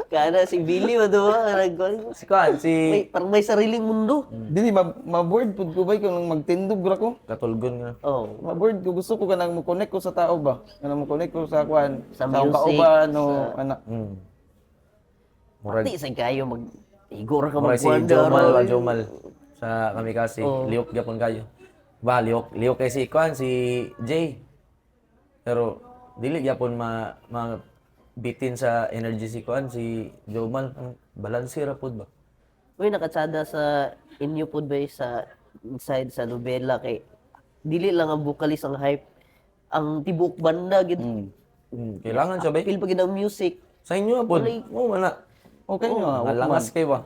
S1: Kana si Billy mo do nagkuhan.
S2: Si Kuan, si
S1: Parang may sariling mundo.
S3: Dili ma-board pud ko bay kung magtindog ra ko.
S2: Katulgon nga.
S1: Oh.
S3: Ma-board ko gusto ko kanang mo-connect ko sa tao ba. Kanang mo-connect ko sa kwan,
S1: Sa
S3: sa
S1: music,
S3: kauban o ana.
S1: Pati sa kayo mag igor ka
S2: Murag si
S1: magkwanda.
S2: Jomal sa kami kasi liok gyapon kayo. Ba liok kay si Kuan, si Jay. Pero dili gyapon bitin sa energy si Kuan, si Jomal ang balanse ra pud ba.
S1: Uy, nakatsada sa inyo pod ba sa inside sa nobela kay dili lang ang vocalist ang hype. Ang tibok banda gid.
S2: Kailangan siya ba?
S1: Feel pa gid ang music.
S2: Sa inyo pud. Oo man na.
S3: Okay nga,
S2: Nalangas kay ba?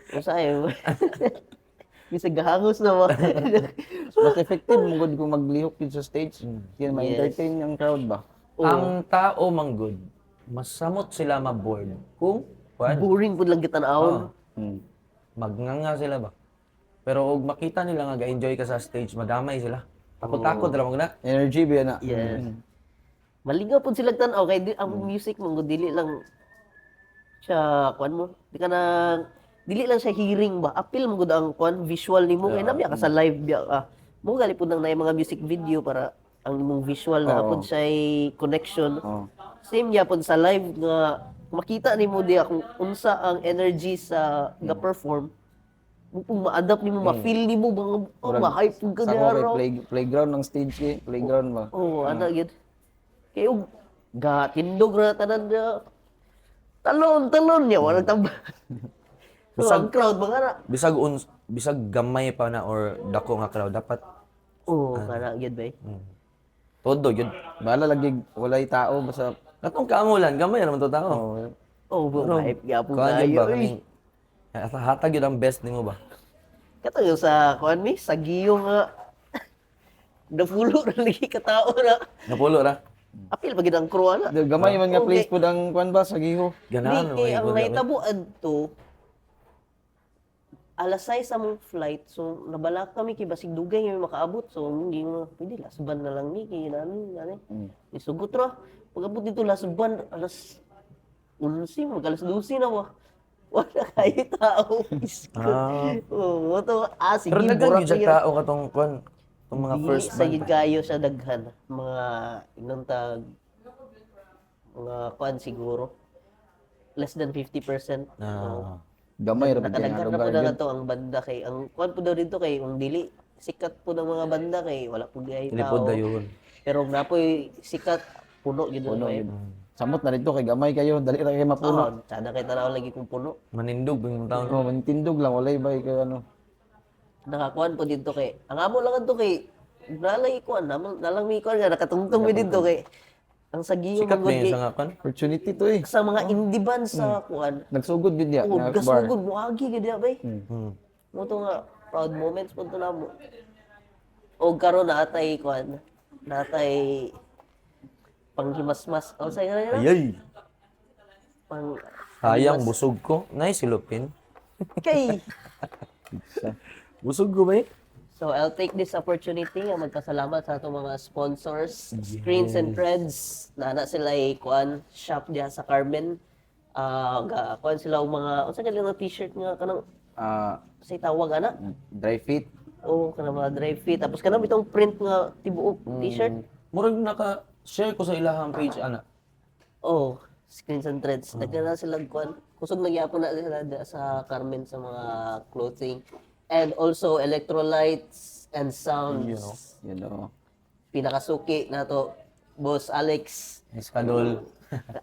S1: Usahay. Bisag gahangos na ba?
S3: mas effective mo gud kung maglihok yun sa stage. Yan ma-entertain ang crowd ba.
S2: Ang tao manggod, masamot sila ma-board kung Kuan,
S1: Boring pud lang gitan-awon.
S2: magnganga sila ba. Pero og makita nila nga ga-enjoy ka sa stage, madamay sila. Takot-takot ra magna.
S3: Energy ba na?
S1: Yes. Malingaw pud sila tan-aw kay ang music mo dili lang siya kuan mo. Di ka na dili lang siya hearing ba. Appeal mo gud ang kuan visual nimo kay nabiya ka sa live biya ka. Mo gali pud nang naay mga music video para ang imong visual na pud siya connection. Same gyapon sa live nga makita nimo diya kung unsa ang energy sa ga-perform. Kung ma-adapt nimo, ma-feel nimo bang ma-hype pud ka
S3: Sa
S1: diya
S3: ko
S1: raw.
S3: kay playground ng stage kay, playground ba.
S1: Ana gid. Kay og ga tindog ra tanan niya. Talon niya wala tamba. So, ang crowd mga na.
S2: Bisag gamay pa na or dako nga crowd dapat
S1: Kana gid bay.
S2: todo yun.
S3: Bala lagi walay tao basta
S2: Katong kaamulan, gamay naman to tao.
S1: Ma-hype gyapon
S2: Kuan yun
S1: kayo.
S2: ba kaning hatag yun ang best nimo ba?
S1: Kato yung sa kuan mi sa giyo nga napulo na lagi ka tao na.
S2: Napulo ra.
S1: Apil pa gid ang crew ana.
S3: gamay man nga
S1: Okay.
S3: place pud ang kwan ba sa giho.
S2: Ganahan
S1: Di, kay ang
S2: mo
S1: naitabuan to, alas 6 sa mong flight, so nabalak kami kay basig dugay nga makaabot. So hindi mo pwede last ban na lang ni kay nani. Isugot ra. Pag-abot dito last ban alas 11 mag alas 12 na ba. Wala kayo tao. Oh, to sige
S2: Pero daghan
S1: burak
S2: gyud
S1: na
S2: tao katong kuan, tong mga first
S1: sa
S2: band.
S1: kayo sa daghan. Mga inuntag mga kuan siguro less than 50%.
S2: Ah.
S3: Gamay ra pud kay nga
S1: Nakadaghan na
S3: lugar
S1: po na
S3: gyud.
S1: to ang banda kay ang kuan po daw dito kay ang dili sikat po ng mga banda kay wala po gay
S2: Tilipod
S1: tao.
S2: dayon.
S1: Pero ang napoy sikat puno gyud
S3: Puno
S1: na
S3: gyud. Samot na dito kay gamay kayo, dali ra kay mapuno.
S1: puno. Sana kay tanaw lagi kung puno.
S2: Manindog yung taon.
S3: Oh, mantindog lang walay bay kay ano.
S1: Nakakuan po dito kay ang amo lang adto kay nalay kuan nalang mi kuan nga nakatungtong mi dito kay ang sagiyo
S2: Sikat
S1: man
S2: na yun
S1: kay
S2: sa ngapan.
S3: Opportunity to eh.
S1: sa mga indie band sa kuan.
S3: Nagsugod gyud ya
S1: Oh,
S3: nga bar.
S1: gasugod mo agi gid ya bay.
S2: Hmm.
S1: Mo to nga proud moments po to namo. O karon natay kuan natay panghimasmas o sa nga
S2: Ayay!
S1: pang
S2: Sayang, busog ko. Nay, silupin.
S1: kay.
S2: Busog ko ba eh?
S1: So I'll take this opportunity nga magpasalamat sa atong mga sponsors, Screens and Threads. Na sila ay kuan shop diha sa Carmen. Kuan sila og mga unsa kay nga t-shirt nga kanang
S3: Ah,
S1: say tawag ana?
S3: dry fit.
S1: O kanang mga dry fit tapos kanang bitong print nga tibuok t-shirt.
S2: Murag naka-share ko sa ilahang page, ana.
S1: Oh, Screens and Threads. Nagkana sila kuan. Kusog nagyapon na sila diha sa Carmen sa mga clothing. And also electrolytes and sounds.
S3: You know.
S1: Pinakasuki nato Boss Alex,
S2: Eskadol.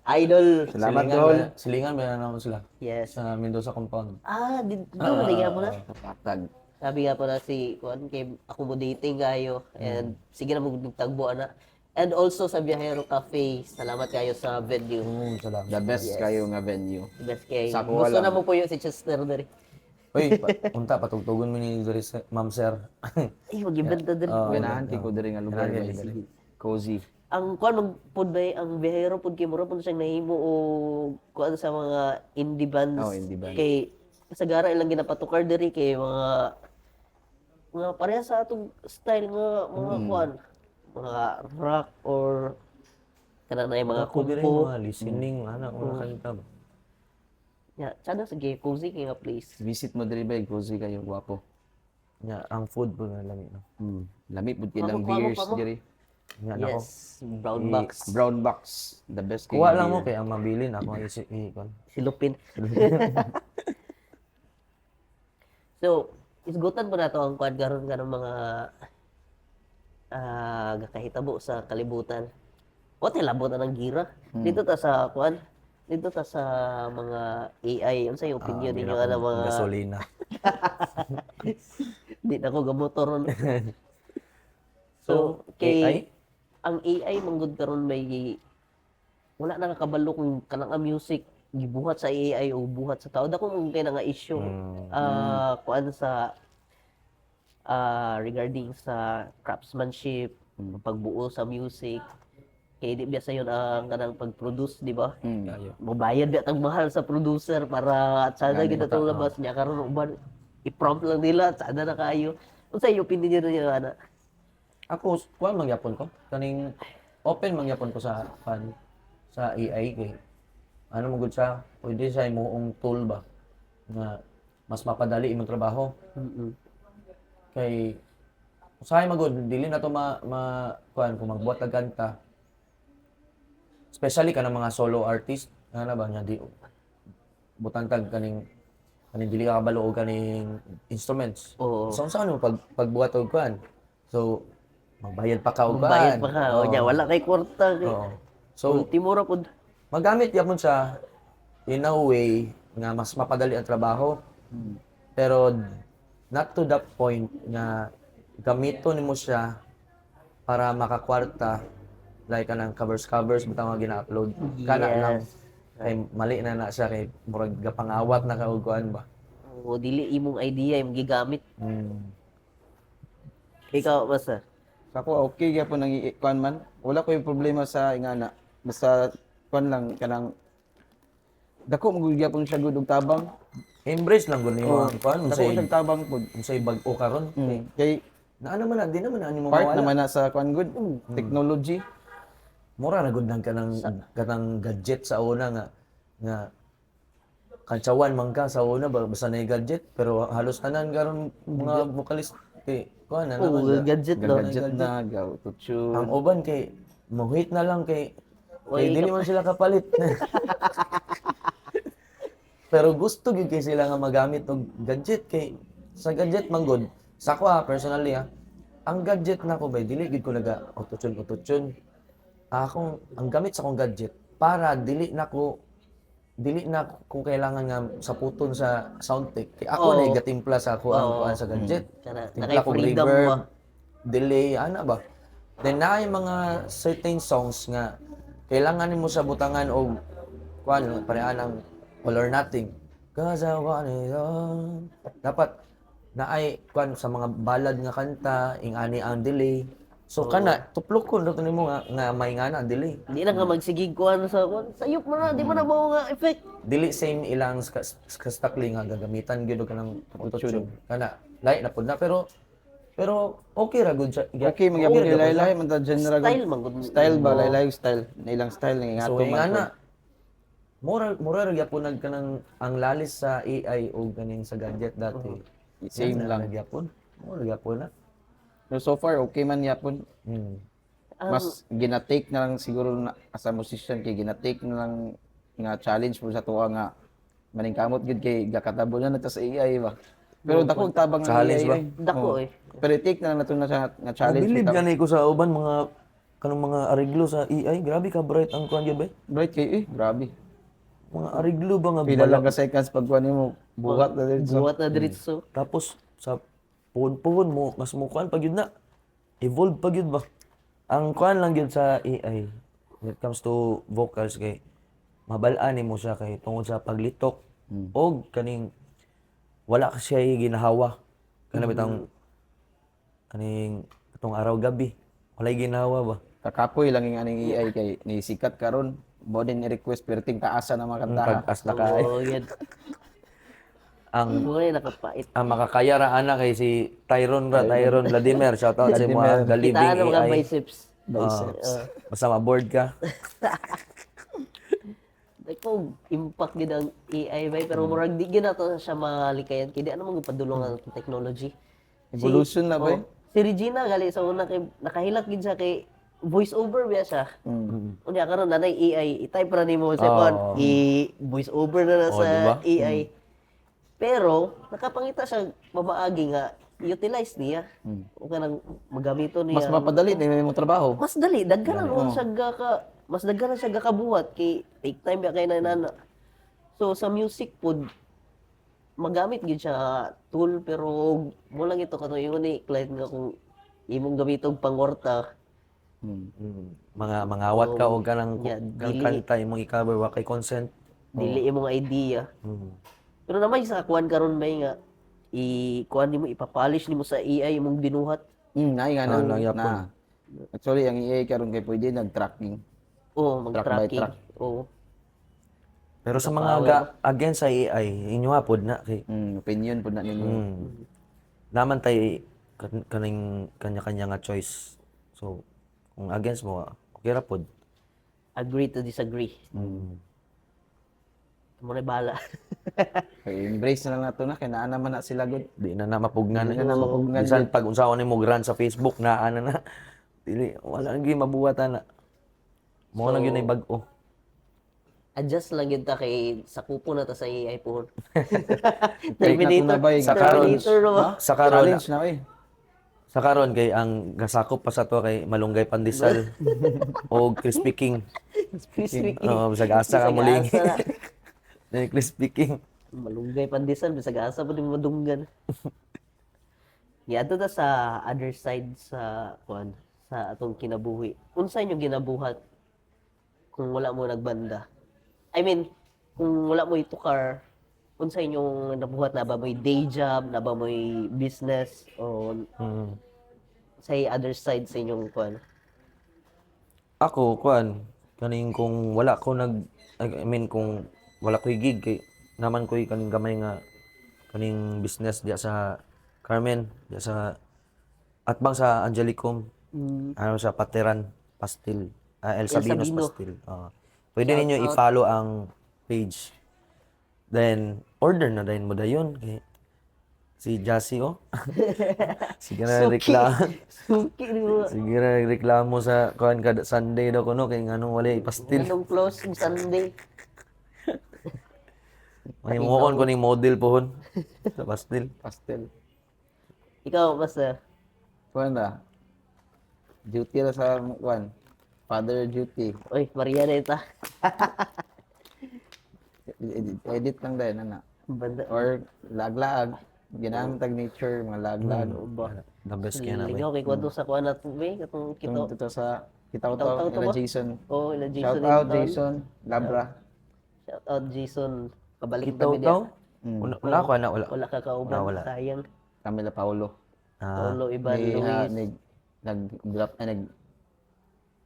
S1: idol.
S3: Salamat
S2: Silingan
S3: Dol.
S2: ba- Silingan ba na sila?
S1: Yes.
S2: Sa Mendoza compound.
S1: Dito na mo na.
S3: Patag.
S1: Sabi nga po na si kuan kay accommodating kayo and sige na magtagbo na. And also sa Viajero Cafe, salamat kayo sa venue.
S2: Salamat.
S3: The best kayo nga venue.
S1: Best kay.
S3: Sa kuha
S1: Gusto
S3: lang.
S1: na mo po yung si Chester dere.
S2: Uy, unta, patugtugon mo ni Diri, ma'am sir.
S1: Ay, mag-ibenta dere.
S3: Ganahan kay ko diri nga lugar
S2: Ganahan
S3: guys.
S2: diri.
S3: Cozy.
S1: Ang kuan magpud bay ang Viajero pud kay mura pud siyang nahimo o kuan sa mga indie bands.
S3: Oh, indie band.
S1: Kay sagara ilang ginapatukar diri kay mga pareha sa atong style nga mga kuan, mga rock or kana na yung mga
S2: Ako diri
S1: kumpo.
S2: mga listening, ana, mga kanta ba?
S1: Ya, sana sige cozy kay nga place.
S3: Visit mo diri bay, cozy kayo, gwapo.
S2: Nya, ang food po na lami, no?
S3: Lami pud kilang
S1: Pamo,
S3: beers
S1: pamo.
S3: diri.
S2: Nya, nako.
S1: Yes, brown box.
S3: Brown box, the best kay
S2: Kuha lang
S3: beer.
S2: mo kay ang mabilin ako ikon.
S1: Silupin. So, isgutan po na to ang kuan karon kanang mga gakahitabo sa kalibutan. O labot na ng gira. Dito ta sa kuan, dito ta sa mga AI, unsa yung opinion ninyo ana mga
S2: gasolina.
S1: di na ko gamotor ron.
S2: So,
S1: kay
S2: AI?
S1: ang AI manggod karon may wala na nakabalo kung kanang ang music gibuhat sa AI o buhat sa tao. Dako mong kay nga issue kuan sa regarding sa craftsmanship, pagbuo sa music. Kay di biya sayon ang kanang pag-produce, di ba?
S2: Ayo.
S1: Mabayad biya tag mahal sa producer para at sana kita tong labas niya karon uban i-prompt lang nila at sana na kayo. Unsa yung opinion niyo ana?
S2: Ako, kuha mangyapon ko. Kaning open mangyapon ko sa sa AI kay ano mo gud siya, pwede siya imuong tool ba na mas mapadali imong trabaho. Kay usahay magud dili na to kuan kung magbuhat og kanta. Especially kanang mga solo artist, ana ba nya di butang tag kaning dili ka kabalo og kaning instruments.
S1: Oo.
S2: So unsa ano pagbuhat og kuan. So magbayad pa ka og kuan.
S1: Bayad pa ka. O
S2: Oo.
S1: nya wala kay kwarta.
S2: Oo. So
S1: Ultimo ra pud.
S2: magamit yapon siya in a way nga mas mapadali ang trabaho. Pero not to the point nga gamiton nimo siya para makakwarta like kanang covers bitaw nga gina-upload. Kana lang kay mali na siya kay murag gapangawat na kauguan ba.
S1: O dili imong idea imong gigamit. Ikaw basta.
S3: Sa ako okay gyapon nang kuan man. Wala ko yung problema sa ingana. Basta kuan lang kanang dako mo gyapon siya gud og tabang.
S2: Embrace lang gud nimo ang kuan
S3: Dako siya tabang pud.
S2: unsay bag-o karon.
S3: Kay
S2: Na ano man na, di naman na mo
S3: part
S2: mawala.
S3: naman na sa kuan gud technology.
S2: Mura na gud kanang gadget sa una nga kantsawan man ka sa una basta na gadget pero halos tanan karon mga vocalist kay kuan na
S1: O
S2: naman.
S1: gadget daw.
S3: Gadget na gaw tutsu.
S2: Ang uban kay muhit na lang kay dili man sila kapalit. Pero gusto gyud kay sila nga magamit og gadget kay sa gadget man gud. Sa ako personally ang gadget nako bay dili gid ko naga autotune. Akong ang gamit sa akong gadget para dili na ko kailangan nga sa puton sa sound tech. Kay ako
S1: Oo.
S2: na gatimpla sa ako ang
S1: Oo.
S2: kuan sa gadget.
S1: Kana
S2: Timpla ko
S1: naka-freedom
S2: reverb,
S1: ba?
S2: delay, ana ba? Then naay mga certain songs nga kailangan nimo sa butangan og kuan pareha ng all or nothing. Cause I want it all. Dapat naay kuan sa mga ballad nga kanta, ingani ang delay. So kana tuplokon ra nimo nga may ngana ang delay.
S1: Di na ka magsigig kuan sa kuan. Sayop mo na, di mo na mao nga effect.
S2: Dili same ilang skastakli nga gagamitan gyud ka ng autotune. Kana lahi na pud na pero okay ra gud siya.
S3: Okay, magyapon kay lahi-lahi man ta genre.
S1: Style man gud.
S3: Style ba, lahi-lahi style. Na ilang style nga
S2: So
S3: ato
S2: ingana
S3: man.
S2: mura ra gyapon kanang ang lalis sa AI o ganing sa gadget dati.
S3: Same lang.
S2: gyapon. Mura gyapon na.
S3: Pero so far okay man yapon.
S2: Hmm.
S3: Mas ginatake na lang siguro na as a musician kay ginatake na lang nga challenge mo sa tuwa nga maningkamot gid kay gakatabo na ta sa AI ba. Pero dako tabang ang
S2: Challenge
S3: AI.
S2: ba?
S1: Dako
S3: Oo.
S1: eh.
S3: Pero take na lang nato na sa nga challenge.
S2: Bilib
S3: bitaw.
S2: ganay ko sa uban mga kanang mga ariglo sa AI. Grabe ka bright ang kuan gyud ba?
S3: Bright kay grabe.
S2: Mga ariglo ba nga
S3: Pila lang ka seconds pag kuan nimo buhat na din.
S1: Buhat na diretso.
S2: Tapos sa puhon-puhon mo mas mo kuan pag yun na evolve pag yun ba. Ang kuan lang yun sa AI when it comes to vocals kay mabalaan mo siya kay tungod sa paglitok og kaning wala ka siya ginahawa kana bitang kaning itong araw gabi wala ginahawa ba.
S3: Kakapoy lang yung aning AI kay ni sikat karon mo din i-request perting taasa na mga kanta.
S2: Pag-as na ka
S1: Oo, yan.
S2: ang
S1: Buhay nakapait.
S2: ang makakaya ra ana kay si Tyron Vladimir shout out sa mga the living
S1: Kitaan ng mga
S2: AI.
S1: biceps.
S2: Basta ma-board ka.
S1: Ako, impact gid ang AI ba pero murag di gid nato siya malikayan kay di ano mo padulong ang technology.
S3: Evolution na ba?
S1: Si Regina gali sa una kay nakahilak gid siya kay voice over biya siya. Unya karon nanay AI, i-type ra nimo sa kon, i-voice over na sa
S2: diba?
S1: AI. Pero nakapangita siya mabaagi nga utilize niya. O kanang magamito niya.
S3: Mas mapadali na yung trabaho.
S1: Mas dali daghan na siya mas daghan na siya gakabuhat kay take time biya kay nana. So sa music pod magamit gid siya tool pero mo lang ito katuyon ni client nga kung imong gamitog pangorta
S2: Mga awat ka o kanang
S1: Yeah, dili.
S2: kanta imong i-cover wa kay consent.
S1: dili imong idea. Pero naman sa kuan karon may nga kuan nimo ipapolish nimo sa AI imong binuhat.
S3: Nay nga nang
S2: nagyapon.
S3: na. Actually ang AI karon kay pwede nag-tracking.
S1: Oo,
S3: Track by
S1: mag-tracking.
S3: track.
S1: Oo.
S2: Pero sa mga against sa AI, inyo hapod na kay
S3: Opinion po na ninyo.
S2: naman tay kaning kanya-kanya nga choice. So kung against mo, okay ra pod.
S1: Agree to disagree. Mo na bala.
S3: Kay embrace na lang nato na kay naa naman na sila good.
S2: Di na mapugnan.
S3: Di na mapugnan.
S2: Bisan pag unsaon nimo grant sa Facebook na na. Dili wala gyud mabuhatan na. Mo lang gyud ay bag-o.
S1: Adjust lang yun ta kay sakupo na ta sa AI po.
S3: Break na to na ba yung
S2: Sa karon.
S1: Terminator no ba?
S2: Sa karon
S3: Challenge na eh.
S2: sa karon kay ang gasakop pa sa to kay malunggay pandesal o crispy king.
S1: Crispy.
S2: Oo, bisag asa ka muling. Crispy king.
S1: Malunggay pandisan bisag asa pa din madunggan. Ato ta sa other side sa kuan sa atong kinabuhi. Unsa inyo ginabuhat kung wala mo nagbanda? I mean, kung wala mo itukar, unsa inyong nabuhat na ba mo'y day job, na ba mo'y business o sa other side sa inyong kuan?
S2: Ako kuan kaning kung wala ko I mean kung wala ko'y gig kay naman ko'y kaning gamay nga kaning business diya sa Carmen, diya sa atbang sa Angelicum. Ano sa Pateran Pastil, El Sabinos
S1: Sabino.
S2: Pastil. Pwede ninyo i-follow ang page. Then order na din mo dayon kay si Jassy oh. Sige na reklamo.
S1: Suki ni mo.
S2: Sige na reklamo sa kuan kada Sunday daw kuno kay nganong wala pastil.
S1: Anong close ng Sunday?
S2: May mukon ko ning model pohon. Sa pastel.
S3: Pastel.
S1: Ikaw, basta.
S3: Kuan na. Duty na sa kuan. Father duty.
S1: Uy, Maria na ita.
S3: Edit lang dahil na.
S1: Banda.
S3: Or laglaag. Ginamit tag nature, mga laglaag.
S2: The best kaya na
S1: Ligaw
S2: ba?
S1: kay kwadto sa kuan natin, be, katong
S3: Itong
S1: kito.
S3: dito sa Kitaw-taw,
S1: Kitaw-taw to
S3: nila
S1: ba?
S3: Jason.
S1: Oh, ila Jason.
S3: Shout out
S1: Hinton.
S3: Jason, Labra.
S1: Shout out Jason. Kabalik
S2: Itaw
S1: kami
S2: taw.
S3: Mm.
S2: Wala ako na wala.
S1: Wala ka kauban,
S2: Wala.
S1: sayang.
S3: Camila Paulo.
S1: Paulo Iban
S3: Di,
S1: Luis.
S3: nag-drop,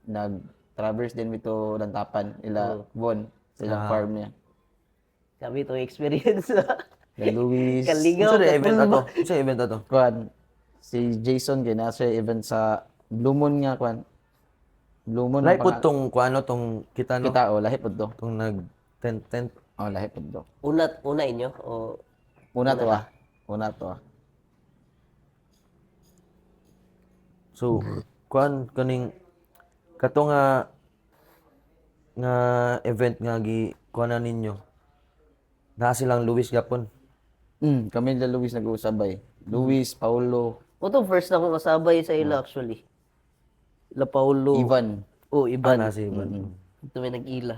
S3: nag-traverse din ito Lantapan, ila Von, ilang farm niya.
S1: Kami to experience.
S3: Kay Luis.
S1: Kaligaw
S2: Unsa
S1: ka
S2: event
S1: tulba.
S2: ato? Unsa event ato?
S3: Kuan, si Jason, kaya nasa event sa Blue Moon nga, kuan. Blue Moon.
S2: Lahi po tong kuano tong kita no.
S3: Kita, lahi po do.
S2: Tong nag tent.
S3: Lahi po do.
S1: Una inyo o
S3: Una to ah. Una to ah.
S2: So, kuan kaning kato nga event nga gi kuanan ninyo. Naa silang Luis Gapon.
S3: Kami nila Luis nag-uusabay. Luis, Paulo,
S1: Ito first na akong kasabay sa ila actually. La Paulo.
S3: Ivan.
S1: Oh, Iban.
S2: Na si Ivan.
S1: Ito may nag-ila.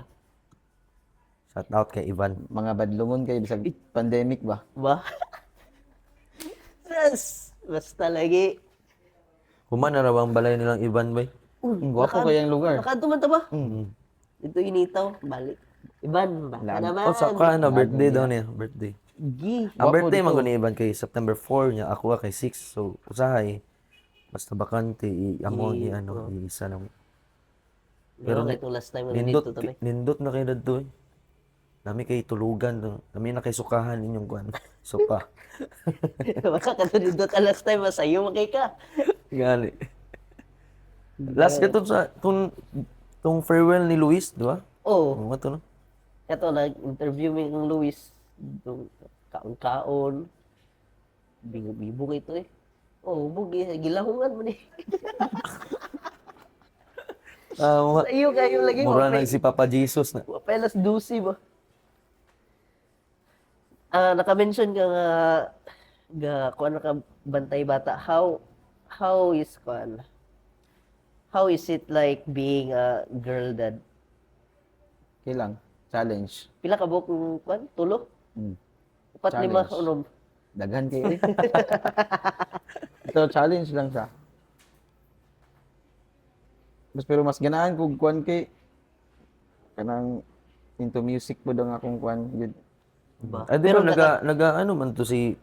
S2: Shout out kay Ivan.
S3: Mga badlungon kayo, bisag pandemic ba?
S1: Ba? Yes! Basta lagi.
S2: Human na raw ang balay nilang Ivan bay.
S3: Gwapo kayang lugar.
S1: Nakadto man ta ba? Ito initaw. Balik. Iban, baka naman.
S2: Oh, sa kuan na birthday daw niya, birthday.
S1: Gi.
S2: Ang birthday man ko ni Ivan kay September 4 niya, ako kay 6. So usahay basta bakante amo ano isa lang.
S1: Pero ito last time na
S2: Nindot
S1: dito to.
S2: nindot na kay dadto. Nami kay tulugan to. Nami na kay sukahan inyong kuan. Sopa.
S1: Baka ka dito last time masayo makay ka.
S2: Gali. Last ka sa tong farewell ni Luis, di ba?
S1: Oh,
S2: Ano to no?
S1: ito nag-interview mi ng Luis. Itong kaon-kaon. Bibo kay ito eh. Oh, bugi gilahungan mo ni.
S2: Ah,
S1: Sa iyo kayo lagi
S2: mura
S1: mo.
S2: na si Papa Jesus na.
S1: Pelas dusi ba? Naka-mention ka nga kuan ka bantay bata. How is it like being a girl dad?
S3: Kailang. Challenge.
S1: Pila ka buok kung kuan? Tulo?
S3: Mm.
S1: Upat lima
S3: Challenge.
S1: unom.
S3: Daghan kayo eh. Ito, challenge lang siya. Pero mas ganahan kung kuan kay kanang into music po daw nga akong kuan yun.
S1: Ba?
S2: Ay, di ba naga ano man to si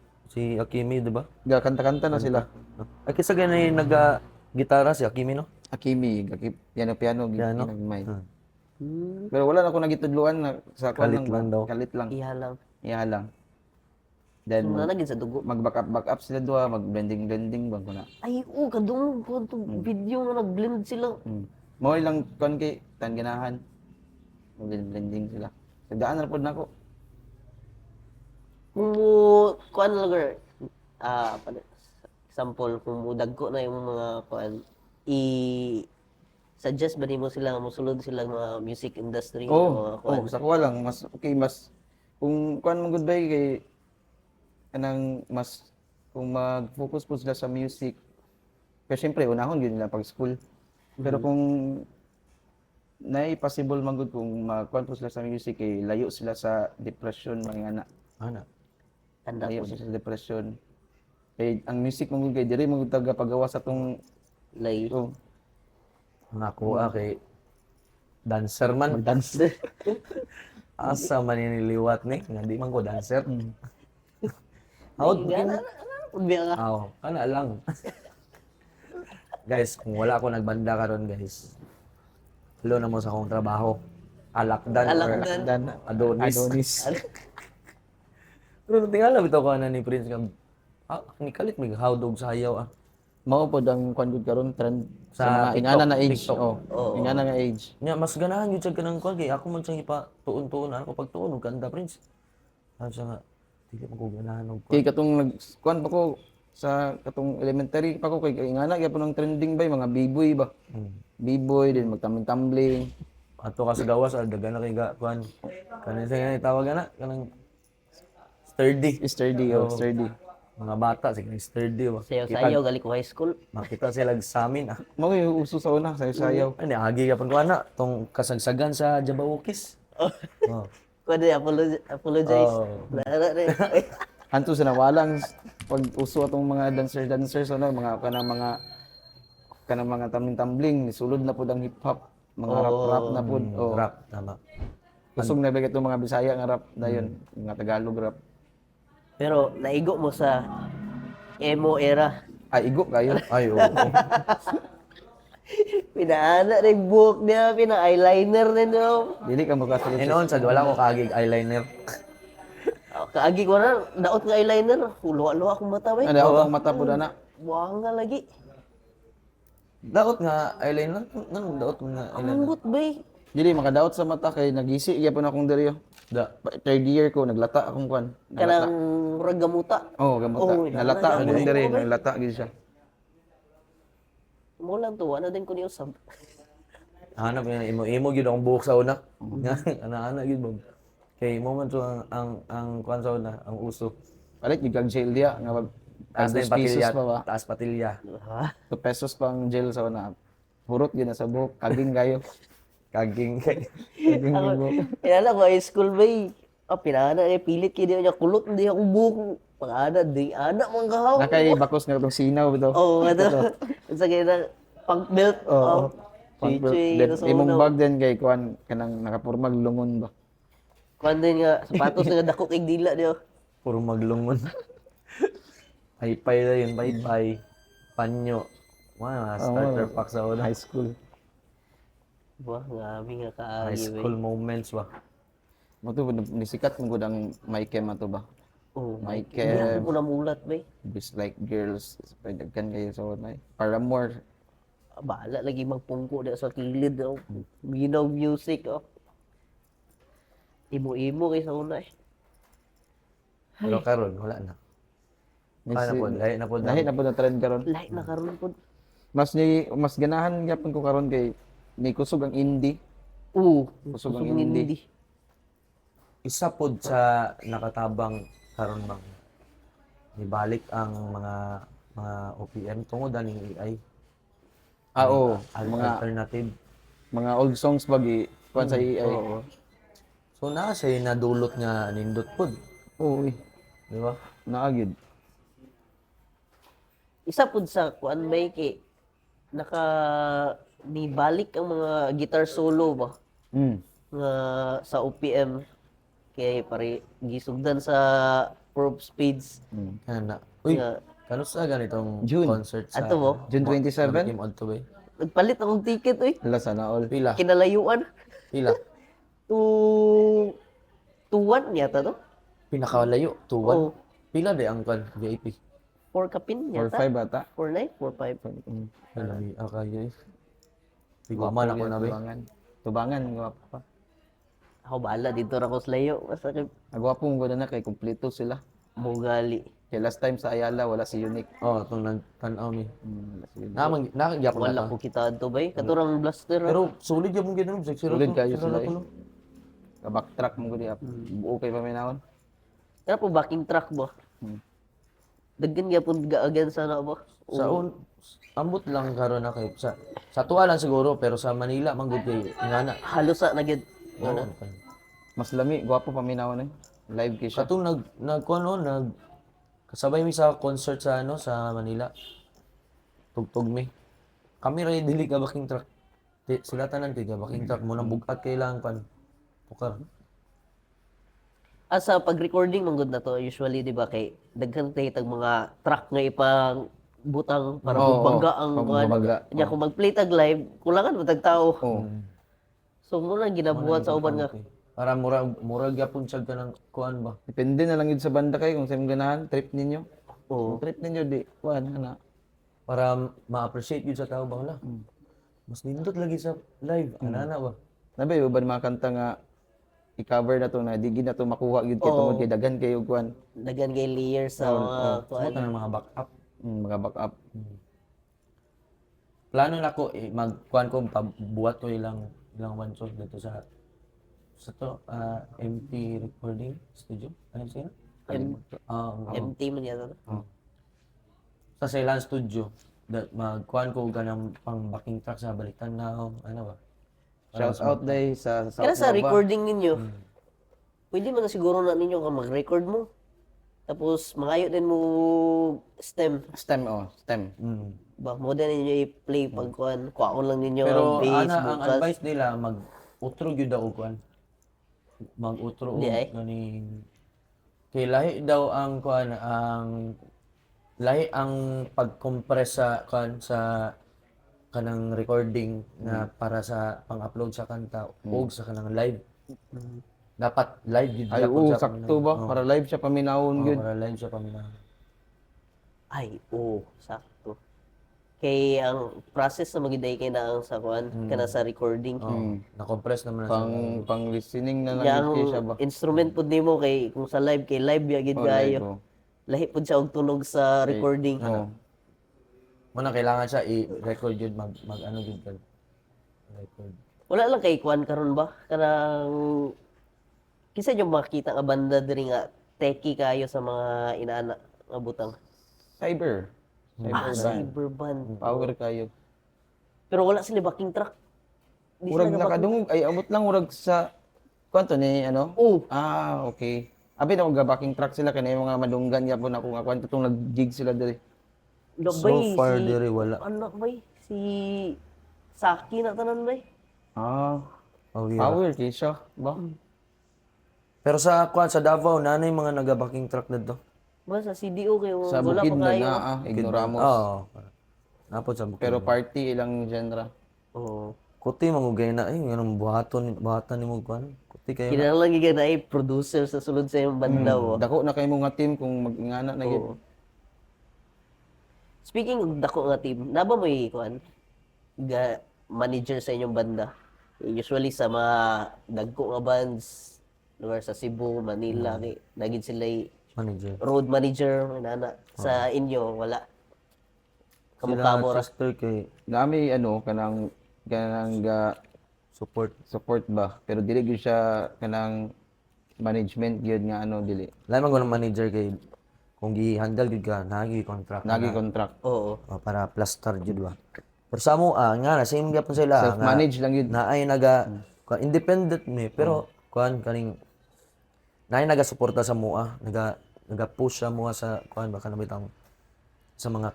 S2: Akimi, di ba?
S3: Kanta-kanta na sila.
S2: Ay, kisa ganay naga-gitara si Akimi, no?
S3: Akimi, piano-piano,
S2: Piano?
S3: ginagmay.
S1: Hmm,
S3: Pero wala na ako nagitudluan na sa kuan
S2: Kalit lang daw.
S3: Kalit lang.
S1: iha lang.
S3: Iya lang. Then
S1: Nanagin sa dugo.
S3: mag-back up sila duha, mag-blending bang kuna.
S1: Ay, kadung ko to video nga nag-blend sila.
S3: Mo ilang kuan kay tan ganahan. Mag-blending sila. Nagdaan na pod nako.
S1: Kung kuan lager example kung dagko na yung mga kuan suggest ba nimo sila nga mosulod sila mga music industry nga mga kuan?
S3: Sa kuha lang mas okay mas kung kuan mo goodbye kay kanang mas kung mag-focus po sila sa music. Pero syempre unahon gyud nila pag school. Pero kung possible man gud kung mag-kuan po sila sa music kay layo sila sa depression mga anak.
S2: Ana.
S1: Tanda
S3: Layo
S1: ko
S3: sila sa depression. Kay ang music man gud kay diri man gud taga pagawa sa tong
S1: lay.
S2: Nakuha kay dancer man.
S3: dance.
S2: Asa man niliwat ni nga di man ko dancer. Out
S1: Gana. Biya ka.
S2: Aw, kana lang. Guys, kung wala ako nagbanda karon guys. Hello na mo sa akong trabaho. Alakdan or
S1: Alakdan.
S3: Dan
S2: Adonis. Pero tingala bitaw ko na ni Prince nga ni kalit mig hawdog sa hayaw ah.
S3: Mao pod ang kuan gud karon trend
S2: Sa
S3: sa mga
S2: TikTok,
S3: ingana na age.
S2: TikTok.
S3: Ingana nga age.
S2: Nya mas ganahan gyud siya kanang kuan kay ako man siyang ipa tuon-tuon ako pag tuon og kanta Prince. Ano siya nga dili man ko ganahan og
S3: Kay katong kuan pa ko sa katong elementary pa ko kay ingana gyapon ang trending bay mga b-boy ba. B-boy din magtambling-tumbling.
S2: ato ka sa gawas dagan na kay kuan kanin sa nga tawag ana kanang sturdy.
S3: Sturdy,
S2: Oo.
S3: sturdy.
S2: Mga bata, sige, sturdy ba?
S1: Sayaw-sayaw, galing ko high school.
S2: Makita sila sa amin.
S3: Mo yung uso sa una, sayaw.
S2: Ano, agi ka pang kuana, tong kasagsagan sa Jabawokis. Oh.
S1: Kuwede, apologize.
S2: Oh.
S1: Nara na.
S3: Anto sa nawalang pag uso atong mga dancers ano, kanang mga tamling-tambling, sulod na pud ang hip hop, mga rap na pud. Oh.
S2: Rap, tama.
S3: Kusog na bigat mga Bisaya nga rap dayon, mga Tagalog rap.
S1: Pero naigo mo sa emo era.
S3: Ay igo kayo.
S2: Ay, oo.
S1: Pinaana rin buhok niya, pina-eyeliner din daw.
S3: Dili ka makasalit.
S2: Inoon sad wala ko kaagig eyeliner.
S1: Kaagi ko na, daot nga eyeliner. Luha-luha akong mata, bay.
S3: Ano ako ang mata pud ana.
S1: Buwang nga lagi.
S2: Daot nga eyeliner, nang daot nga eyeliner.
S1: Ambot, bay.
S3: Dili makadaot sa mata kay nagisi gyapon akong diri.
S2: Da.
S3: Third year ko naglata akong kwan.
S1: Kanang ragamuta.
S3: Oh, gamuta.
S1: Oh,
S3: Nalata
S1: nalata.
S3: akong diri, nalata gid siya.
S1: Mo lang to, ano din ko niyo sab.
S2: Hanap yan, imo gyud akong buhok sa una. Ana gyud mo. Kay mo man to ang kuan sa una, ang uso.
S3: Palit yung kag gel dia nga mag
S2: Taas na yung patilya,
S3: pa ba?
S2: taas patilya.
S1: Ha?
S3: 2 pesos pang gel sa una. Purot yun na sa buhok, kaging kayo.
S2: Kaging
S3: Kaging
S1: Ako,
S3: buhok.
S1: pinala ko high school, bay. Pinana niya, pilit kayo niya, kulot, hindi ako buhok. Pangana, di ana mong kahaw.
S3: Nakay bakos nga itong sinaw ito.
S1: Oo, ano. Sa kaya punk belt.
S3: Oo.
S1: Chichi,
S3: Then,
S1: ito sa
S3: imong
S1: una.
S3: bag din kay kuan kanang nakapurmag lungon ba.
S1: Kuan din nga, sapatos nga dako kay dila niyo.
S2: puro maglungon. Paypay na yun, paypay. Panyo. Mga starter pack sa una.
S3: High school.
S1: Wah, ngami nga
S2: High
S1: kaagi,
S2: school moments ba?
S3: Mo to nisikat mo gud ang Maikem ato ba.
S1: Oh,
S3: Maikem,
S1: ko na mulat, bay.
S3: just like girls, pwedagkan kayo sa una. Paramore.
S1: Bahala lagi magpungko na sa kilid. Oh. Ginaw music. Oh. Imo-imo kay sa una eh.
S2: Pero karon wala na. Paano po? Lahi na po.
S3: Lahi na po na trend karon.
S1: Lahat na karon po.
S3: Mas ganahan gyapon ko karon kay ni kusog ang indie.
S1: Oo.
S3: Kusog ang indie.
S2: Isa pod sa nakatabang karon bang ibalik ang mga OPM tungod aning AI.
S3: Oo,
S2: Mga alternative.
S3: mga old songs bagi kuan sa AI. Oo.
S2: So na say nadulot nga nindot pod,
S3: Oo,
S2: di ba?
S3: naagid.
S1: Isa pud sa kuan bay kay naka nibalik ang mga guitar solo ba nga sa OPM kay pare gisugdan sa Probe Speeds
S2: Kana. Uy,
S1: nga
S2: kano sa ganitong
S3: June.
S2: concert sa
S1: Ato mo?
S3: June 27?
S2: Kim Odto ba?
S1: nagpalit akong ticket oy
S3: Hala sana all.
S2: Pila?
S1: kinalayuan
S2: Pila?
S1: to 1 yata to
S2: Pinakalayo, 2-1.
S1: Oo.
S2: Pila ba ang kan VIP?
S1: 4 kapin
S3: 4-5
S1: yata
S3: bata.
S1: 4-9 4-5
S2: Ano ni akay. Tigwa man ako na ba?
S3: Tubangan. Tubangan gwapo pa.
S1: ako bahala dito ra ko sa layo basta kay
S3: Agwapo mo na kay kumpleto sila.
S1: bugali
S3: Kay last time sa Ayala wala si Unique.
S2: Oh, itong nagtanaw mi.
S3: Wala si Unique.
S2: Nakagyapon
S1: wala
S2: na
S1: ko kita adto bay katurang blaster ah.
S2: Pero solid yung mong ginom.
S3: Solid kayo sila eh. Ka-backtrack mo gudi buo kay paminawon.
S1: Kaya po backing track ba? Daggan nga po gaagan sana ba?
S2: Ambot lang karon na kay sa tuwa lang siguro pero sa Manila manggod kay ngana.
S1: Halos sa nagid.
S2: Ngana.
S3: Mas lami, gwapo paminawon eh. Live kay siya.
S2: Katong kasabay mi sa concert sa sa Manila. Tugtog mi. Kami ray dili ka backing track. Sila tanan kay ka backing track mo nang bugat kay lang pan. Tukar.
S1: Sa pag-recording manggod na to usually di ba kay daghan tay tag mga track nga ipang butang para
S3: Oo,
S1: bangga ang
S3: pagbabaga.
S1: nya kung mag-play tag live kulangan mo tag tao.
S3: Oh.
S1: So mo lang ginabuhat sa uban nga
S2: Para murag gyapon siya ka ng kuan ba.
S3: Depende na lang yun sa banda kay kung sa imong ganahan, trip ninyo.
S1: oh,
S3: Kung trip ninyo di, kuan ana.
S2: Para ma-appreciate yun sa tao ba wala. Mas nindot lagi sa live. Ana ba?
S3: Nabe uban mga kanta nga i-cover na to na di gid na to makuha gid kay tungod kay daghan kayo kuan.
S1: daghan kay layers sa mga kuan.
S2: Suot na ng mga backup.
S3: Mga backup.
S2: Plano na ko magkuan ko pabuhat ko ilang one song dito sa to MP recording studio. Ano siya?
S1: MT man yata.
S2: Sa Ceylan Studio, magkuhan ko ganang pang backing track sa balitan na, ano ba?
S3: Shout out day sa
S1: Kaya
S3: South
S1: sa
S3: Nova.
S1: recording ninyo, pwede man na siguro na ninyo ka mag-record mo. Tapos, mangayo din mo stem.
S3: STEM.
S1: Ba, mo din ninyo i-play pagkuhan. Kuhaon lang ninyo
S2: Pero
S1: ang bass,
S2: ang
S1: vocals.
S2: advice nila, mag-utro gyud ako kuan. Mag-utro
S1: Di ay?
S2: ganing kay lahi daw ang kuan lahi ang pag-compress sa kuan sa kanang recording na para sa pang-upload sa kanta o sa kanang live. Dapat live gyud
S3: Ay,
S2: dapat sa
S3: sakto ba? Para live siya paminahon gyud.
S2: para live sa paminahan.
S1: Ay, oo, sakto. Kay ang process na magiday kay na ang sa kuan, kana sa recording.
S2: Na-compress naman na
S3: Pang listening na lang
S1: Yang
S3: gyud siya ba?
S1: instrument pud nimo kay kung sa live kay live ya gid
S3: Oh, live,
S1: kayo.
S3: oh.
S1: Lahi pud siya og tunog sa recording.
S3: Oh.
S2: Muna kailangan siya i-record yun, mag-ano yun ka. Record.
S1: Wala lang kay kuan karon ba? Kanang kisa yung makita nga banda diri nga techie kayo sa mga inaana nga butang.
S3: Cyber.
S1: Ah,
S3: Cyber band.
S1: Cyberband.
S3: Power kayo.
S1: Pero wala sila backing track. Di
S3: Murag
S1: sila
S3: nakadungog ay abot lang murag sa kwanto ni ano?
S1: Oh,
S3: Okay. Abi na ga backing track sila kanay mga madunggan gyapon ako nga kwanto tong nag-gig sila diri.
S1: labay
S2: So far,
S1: si
S2: diri wala.
S1: anak bay si Saki na tanan bay.
S2: Oh, yeah.
S3: Power kay siya ba?
S2: Pero sa kuan sa Davao, nanay mga naga-backing track na to.
S1: Ba sa CDO kay
S3: Sa
S1: wala
S3: bukid
S1: pa
S3: na
S1: kayo.
S3: ignoramos.
S2: Oo. Napod sa bukid.
S3: Pero party ilang genre.
S1: Oo.
S2: Kuti mangugay na ganun buhatan nimo kuan. Kuti kayo.
S1: Kinahanglan gyud na ay producer sa sulod sa imong banda oh.
S3: Dako na kay mo nga team kung magingana na gyud.
S1: Speaking of dako nga team, naba mo kuan ga manager sa inyong banda. Usually sa mga dagko nga bands lugar sa Cebu, Manila, kay nagid sila
S2: Manager.
S1: road manager nana sa inyo wala.
S2: Sila
S1: Kamukha ra.
S2: sister kay
S3: Nami ano kanang ga
S2: support.
S3: support ba pero dili gyud siya kanang management gyud nga ano dili.
S2: Lain man ko ng manager kay kung gi-handle gyud ka, nagi contract.
S3: Nagi contract.
S1: Oo.
S2: Para plaster jud ba. Pero sa mo nga na same gyapon sila nga
S3: Self-manage lang yun.
S2: na ay kuan, independent ni pero kuan kaning na ay naga-suporta sa mua, naga-push sa mua sa kuan baka nabitang sa mga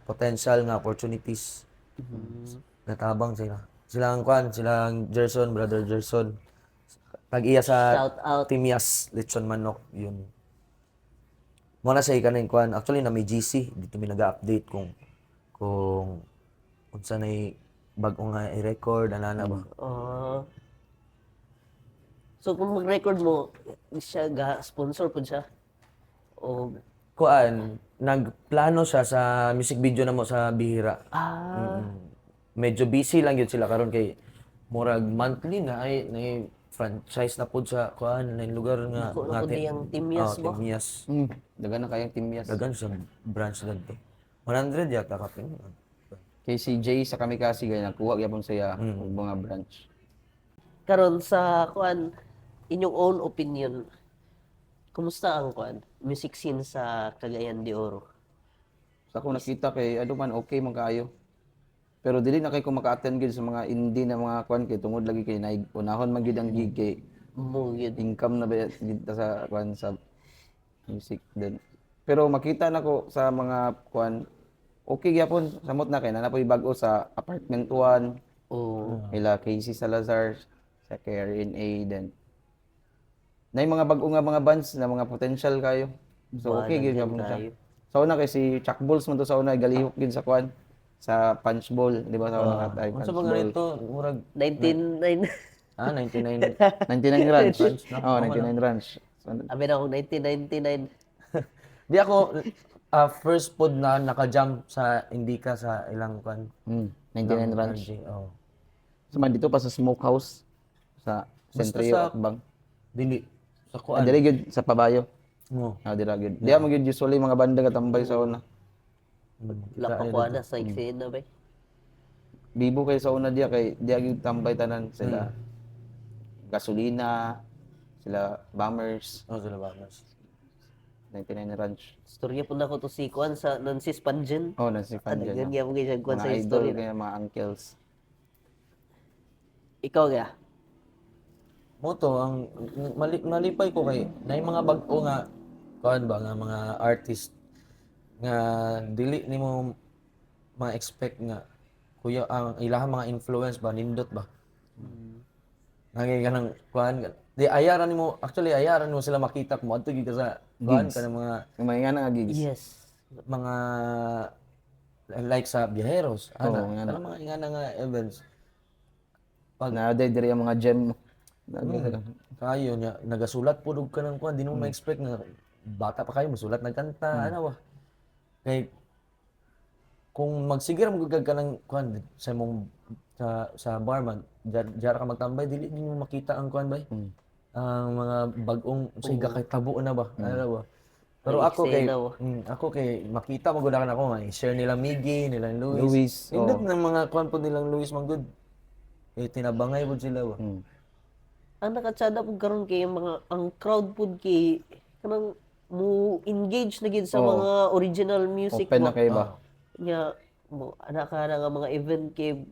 S2: potential nga opportunities. Natabang sila. Silang kuan, silang Gerson, brother Gerson. Tag-iya sa
S1: Shout out.
S2: Team Yas, Lechon Manok, yun. Muna sa ikanin kuan, actually na may GC, dito may nag-update kung unsa na bago nga i-record, anana ba.
S1: So kung mag-record mo, siya ga-sponsor po siya. O
S2: Kuan, nagplano siya sa music video na mo sa Bihira. Medyo busy lang yun sila karon kay murag monthly na ay franchise na pud sa kuan na lugar nga
S1: Ako na pud yung Team Yas ba?
S2: Team Yas.
S3: Dagan na kayang team Yas.
S2: Dagan sa branch na to. 100 yata ka pin.
S3: Kay si Jay sa Kamikasi gay nakuha gyapon siya og mga branch.
S1: karon sa kuan inyong own opinion, kumusta ang kuan music scene sa Cagayan de Oro?
S3: Sa ako nakita kay ano man okay man kaayo. Pero dili na kay ko maka-attend gyud sa mga indie na mga kwan kay tungod lagi kay naig unahon man gyud ang gig kay
S1: Mo yun.
S3: income na ba dito sa kwan sa music din. Pero makita nako sa mga kwan okay gyapon samot na kay na napoy bag-o sa apartment 1
S1: O
S3: ila Casey Salazar sa KRNA din. Na mga bag-o nga mga bands na mga potential kayo. So okay gyud gyapon siya.
S1: kayo.
S3: Sa una kay si Chuck Balls man to sa una galihok gyud sa kwan sa punch ball, di ba sa una ka
S2: Unsa
S3: punch
S2: ba nga
S3: ball.
S2: rito murag
S1: 99
S2: 99
S3: 99 runs. Oh, 99 runs. So,
S1: abi na ako 1999.
S2: Di ako first pod na naka-jump sa Indica sa ilang kwan.
S3: 99 runs.
S2: RJ, oh.
S3: So man dito pa sa Smokehouse sa Centrio
S2: sa-
S3: at Bang.
S2: Dili sa kuan.
S3: Dili gyud sa Pabayo.
S2: Mo.
S3: Dira gyud. Diya mo gyud usually mga banda nga tambay sa una.
S1: Wala pa kuha na sa eksena ba?
S3: Bibo kay sa una diya kay diya gyud tambay tanan sila. Gasolina, sila Bombers,
S2: Oh, sila ba mas.
S3: 99 Ranch.
S1: Storya po na ko to si Kwan sa Nancy Spangen.
S3: Oh, nasi fan
S1: Ganyan
S3: dyan.
S1: mo kayo Kwan
S3: Mga
S1: sa
S3: idol,
S1: history.
S3: kaya mga uncles.
S1: Ikaw kaya?
S2: Moto ang nalipay ko kay na yung mga bag-o nga kuan ba nga mga artist nga dili nimo ma-expect nga kuya ang ilahang mga influence ba nindot ba. Nagay kanang kuan di ayaran nimo actually ayaran mo sila makita kung adto gid ka sa kuan
S3: Gigs.
S2: kanang mga
S3: Yung mga nga nga gigs.
S1: Yes.
S2: mga like sa Viajeros ana
S3: nga
S2: kanang mga ingana nga events
S3: Na diri ang mga gem. Na
S2: kayo nya nagasulat pud og kanang kuan di mo ma-expect nga bata pa kayo musulat nagkanta ano ba kay kung magsigir mo gagag ka ng kuan sa imong sa barman jar ka magtambay dili mo makita ang kuan bay ang mga bag-ong siga kay tabo na ba ano ba pero
S1: May
S2: ako kay
S1: eksena, oh.
S2: ako kay makita magud ako nga i-share nila Miggy nila Luis
S3: Luis,
S2: indot ng mga kuan po nilang Luis manggod eh tinabangay pud sila ba
S1: Ang nakatsada po karon kay mga ang crowd pud kay kanang mo engage na gid sa mga original music
S3: open
S1: mo.
S3: na kayo ba?
S1: Nya mo ana ka na nga mga event kay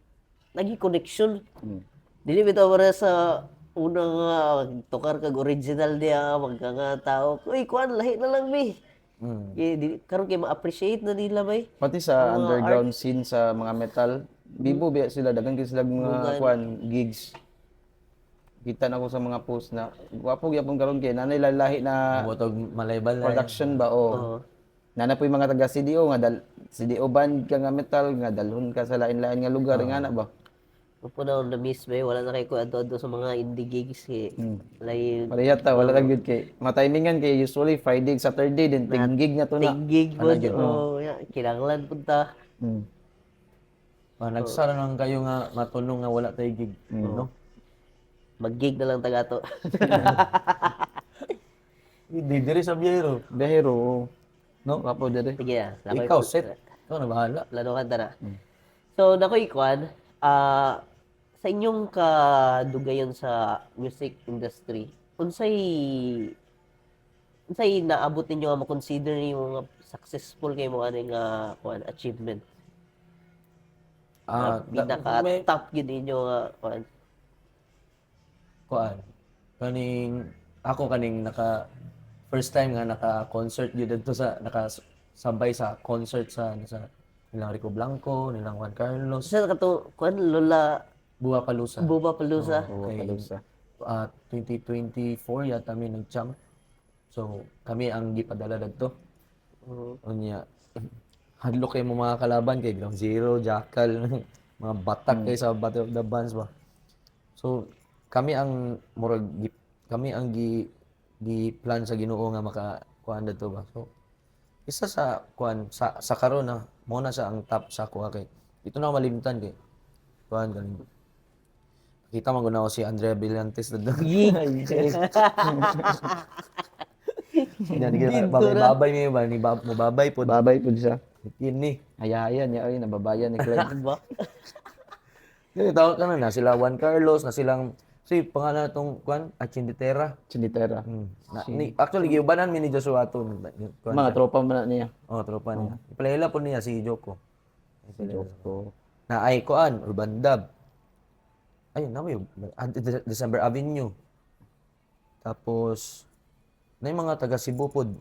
S1: nagi connection. Dili bitaw para sa unang tukar kag original dia magka nga tao. Uy, kuan lahi na lang mi. Kay dili karon kay ma-appreciate na nila bay.
S3: Pati sa underground scene sa mga metal, bibo biya sila dagan kay sila mga kuan gigs. Kita na ko sa mga post na gwapo gyapon karon kay nanay lalahi na
S2: botog malaybal na
S3: production ba o. Nana po yung mga taga CDO nga CDO band ka nga metal nga dalhon ka sa lain-lain nga lugar nga na ba.
S1: Upo na on the miss bay wala na kay ko adto sa mga indie gigs kay lay
S3: Pareha ta wala lang gyud kay matimingan kay usually Friday Saturday din tig-gig na to na.
S1: gig mo ya kinahanglan pud ta.
S2: nagsara lang kayo nga matulong nga wala tay gig no
S1: Mag-gig na lang taga to.
S2: di diri sa Viero
S3: Behero. No, wapo dire.
S1: Sige na. Nakoy
S2: ikaw set ikaw na bahala
S1: Plano ka na. So, nakoy kwan, sa inyong kadugayon sa music industry, unsay naabot ninyo nga ma-consider ninyo nga successful kay mo ano nga kwan achievement? Pinaka top gid ninyo nga kwan.
S2: kuan kaning ako kaning naka first time nga naka concert gyud dito sa nakasabay sa concert sa nilang Rico Blanco nilang Juan Carlos
S1: Sa kato kwan Lola
S2: Buwa Palusa
S1: Buba Palusa.
S2: okay. 2024 yata kami nag-champ so kami ang gipadala dagto unya hadlok kay mo mga kalaban kay Ground Zero Jackal mga batak kay sa Battle of the Bands ba so kami ang murag kami ang gi plan sa Ginoo nga makakuan dito ba so isa sa kuan sa karon na mo na sa ang top sa kuha kay ito na malimtan kay kuan ganing kita man guna ko si Andrea Villantes dito yan babay mi ba ni babay pod
S3: Babay pud siya.
S2: kini
S3: Ayayan niya ay nababayan ni Clyde.
S1: Ba?
S2: Yung tawag ka na sila Juan Carlos, na silang, pangalan itong, Juan, Achinditera.
S3: Chinitera.
S2: Actually, giubanan mi ni Joshua to.
S3: Mga tropa man na niya.
S2: Oh, tropa niya. Ipalayla po niya si Joko.
S3: Si Joko.
S2: Na ay, kuan, Urban Dub. Ayun, naman yung, December Avenue. Tapos, na yung mga taga Cebu pod.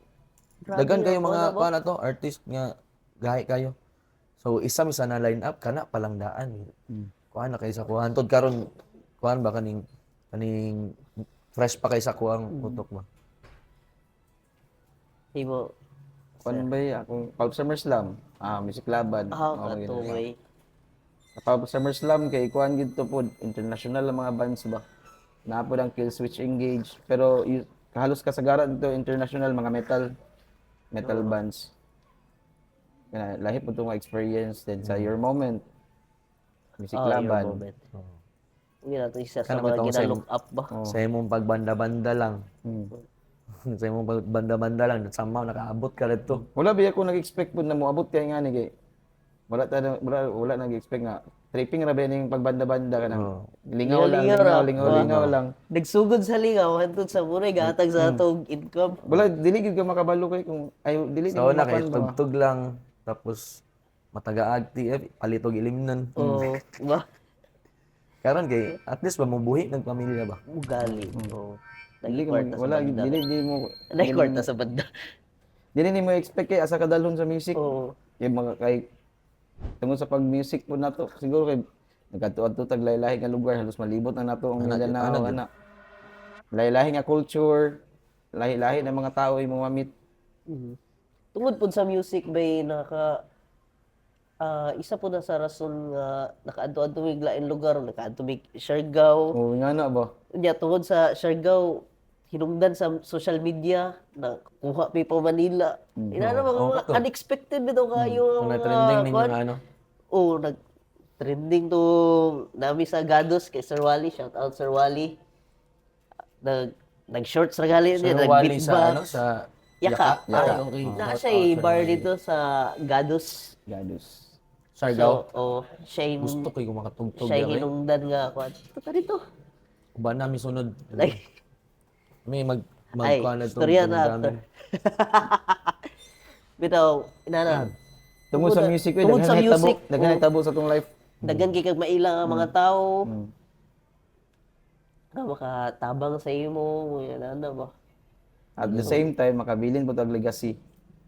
S2: Dagan kayo mga, kuan na to, artist nga, gahi kayo. So, isa mi sana line up, kana palang daan. Kuan na kayo sa kuhan. Tod karon kuan ba kaning fresh pa kay sa kuang utok ba.
S1: Imo
S3: Kuan ba akong Pulp Summer Slam, music laban.
S1: katuloy.
S3: Pulp Summer Slam kay kuan gid to pod international ang mga bands ba. Naa pod ang Killswitch Engage pero halos kasagaran dito international mga metal bands. Kaya lahi po itong experience din sa Your Moment. Music laban.
S1: Hindi na ito isa sa
S2: Kana
S1: mga
S2: matawag
S1: ginalook up ba?
S2: Sa imong pagbanda-banda lang. Sa imong pagbanda-banda lang, somehow nakaabot ka dito.
S3: Wala ba ako nag-expect po na moabot kay nga ni kay wala nag-expect nga tripping ra ba ning pagbanda-banda ka nang
S2: Oo.
S3: lingaw lang,
S1: Lingaw ra.
S3: lingaw lang.
S1: Nagsugod sa lingaw hantod sa muna gatag sa atong income.
S3: Wala dili gid ka makabalo kay kung ay dili
S2: Sa
S3: mo
S2: una kay
S3: mapan ba.
S2: tugtog lang, tapos matagaagti, palitog ilimnon.
S1: Oo, ba?
S2: Karon kay, at least ba mabuhi ng pamilya ba?
S1: Ugali. Oo.
S3: Dili ka
S1: Nagkwarta sa
S3: wala
S1: banda.
S3: dili mo
S1: Nagkwarta sa banda.
S3: dili ni mo expect kay asa ka dalhon sa music.
S1: Oo.
S3: Kay mga kay tungod sa pag-music po nato siguro kay nagkatuad-to tag lahi-lahi nga lugar halos malibot na nato ang Mindanao ana. Lahi-lahi nga culture, lahi-lahi na mga tao imong mamit.
S1: Mhm. Tungod po sa music bay isa po na sa rason nga nakaadto-adto mig lain lugar, nakaadto mig Siargao.
S3: O nga na ba?
S1: Nya tungod sa Siargao hinungdan sa social media na kuha mi pa Manila. Ina na mga unexpected bitaw kayo
S2: Kung
S1: mga
S2: na-trending ninyo
S1: kuwan.
S2: nga ano,
S1: Nag-trending to nami sa Gados kay Sir Wally, shout out Sir Wally. Nag-shorts ra gali niya,
S2: Sir Wally
S1: nag-beat
S2: sa
S1: ba?
S2: ano, sa
S1: Yaka.
S2: Ay,
S1: Oo.
S2: okay.
S1: Na siya bar dito sa Gados.
S3: Gadus.
S2: Sargao.
S1: Siya yung,
S2: Gusto ko yung makatugtog
S1: siya yung
S2: yaw,
S1: hinungdan nga kuwan. Ito ka dito.
S2: Uban namin sunod.
S1: Like,
S2: May
S1: ay,
S2: magkuhan na
S1: istorya na after. Bitaw, inana.
S3: Tungod sa music ko,
S1: Tungod sa music,
S3: daghan tabo sa tong life.
S1: daghan kay kag maila nga mga tao. Nga makatabang sa imo, yan na ba?
S3: At the same time makabilin po tag legacy.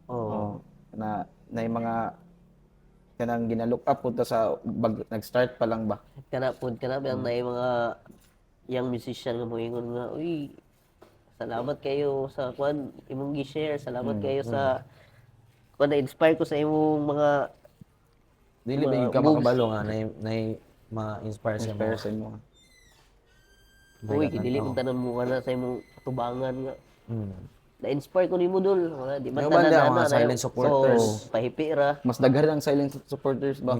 S1: Oo.
S3: Na yung mga kanang ginalook up po ta sa nag-start pa lang ba.
S1: Kana ba na yung mga young musician nga moingon nga, uy, salamat kayo sa kwan imong gi-share, salamat kayo sa kwan na inspire ko sa imong mga
S2: Dili ba yung ka makabalo nga na ma-inspire siya mo.
S3: Inspire sa imo.
S1: uy, dili mo tanan mo kana sa imong tubangan nga.
S2: Hmm.
S1: Na-inspire ko nimo dul, wala di man
S2: Yung
S1: tanan
S2: banda,
S1: na
S2: mga silent supporters.
S1: So, pahipi ra.
S3: Mas daghan ang silent supporters ba.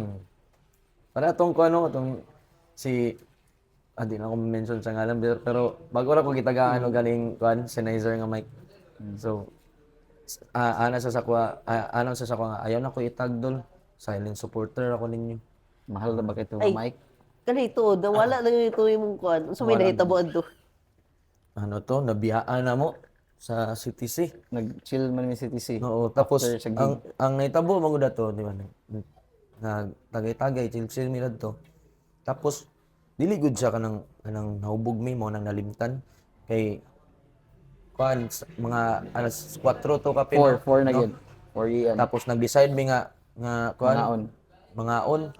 S2: Para itong itong si di na ako mention sa ngalan pero bago ra ko gitagaan og galing kuan Sennheiser nga mic. So ana sa sakwa nga ayaw na ko itagdol. Silent supporter ako ninyo.
S3: Mahal na ba kay
S1: Ay.
S3: mic?
S1: Kanito, nawala na ito imong kwan. Unsa may nahitaboan to?
S2: Ano to, nabiyaan na mo sa CTC.
S3: Nag-chill man mi CTC.
S2: Oo, tapos
S3: After sa gig.
S2: ang naitabo mo to, di ba? Tagay-tagay, chill mi to. Tapos dili gud siya kanang nahubog mi mo nang nalimtan kay kuan mga alas 4 to kape.
S3: 4 na gyud. 4 yan.
S2: Tapos nag-decide mi nga kuan mangaon.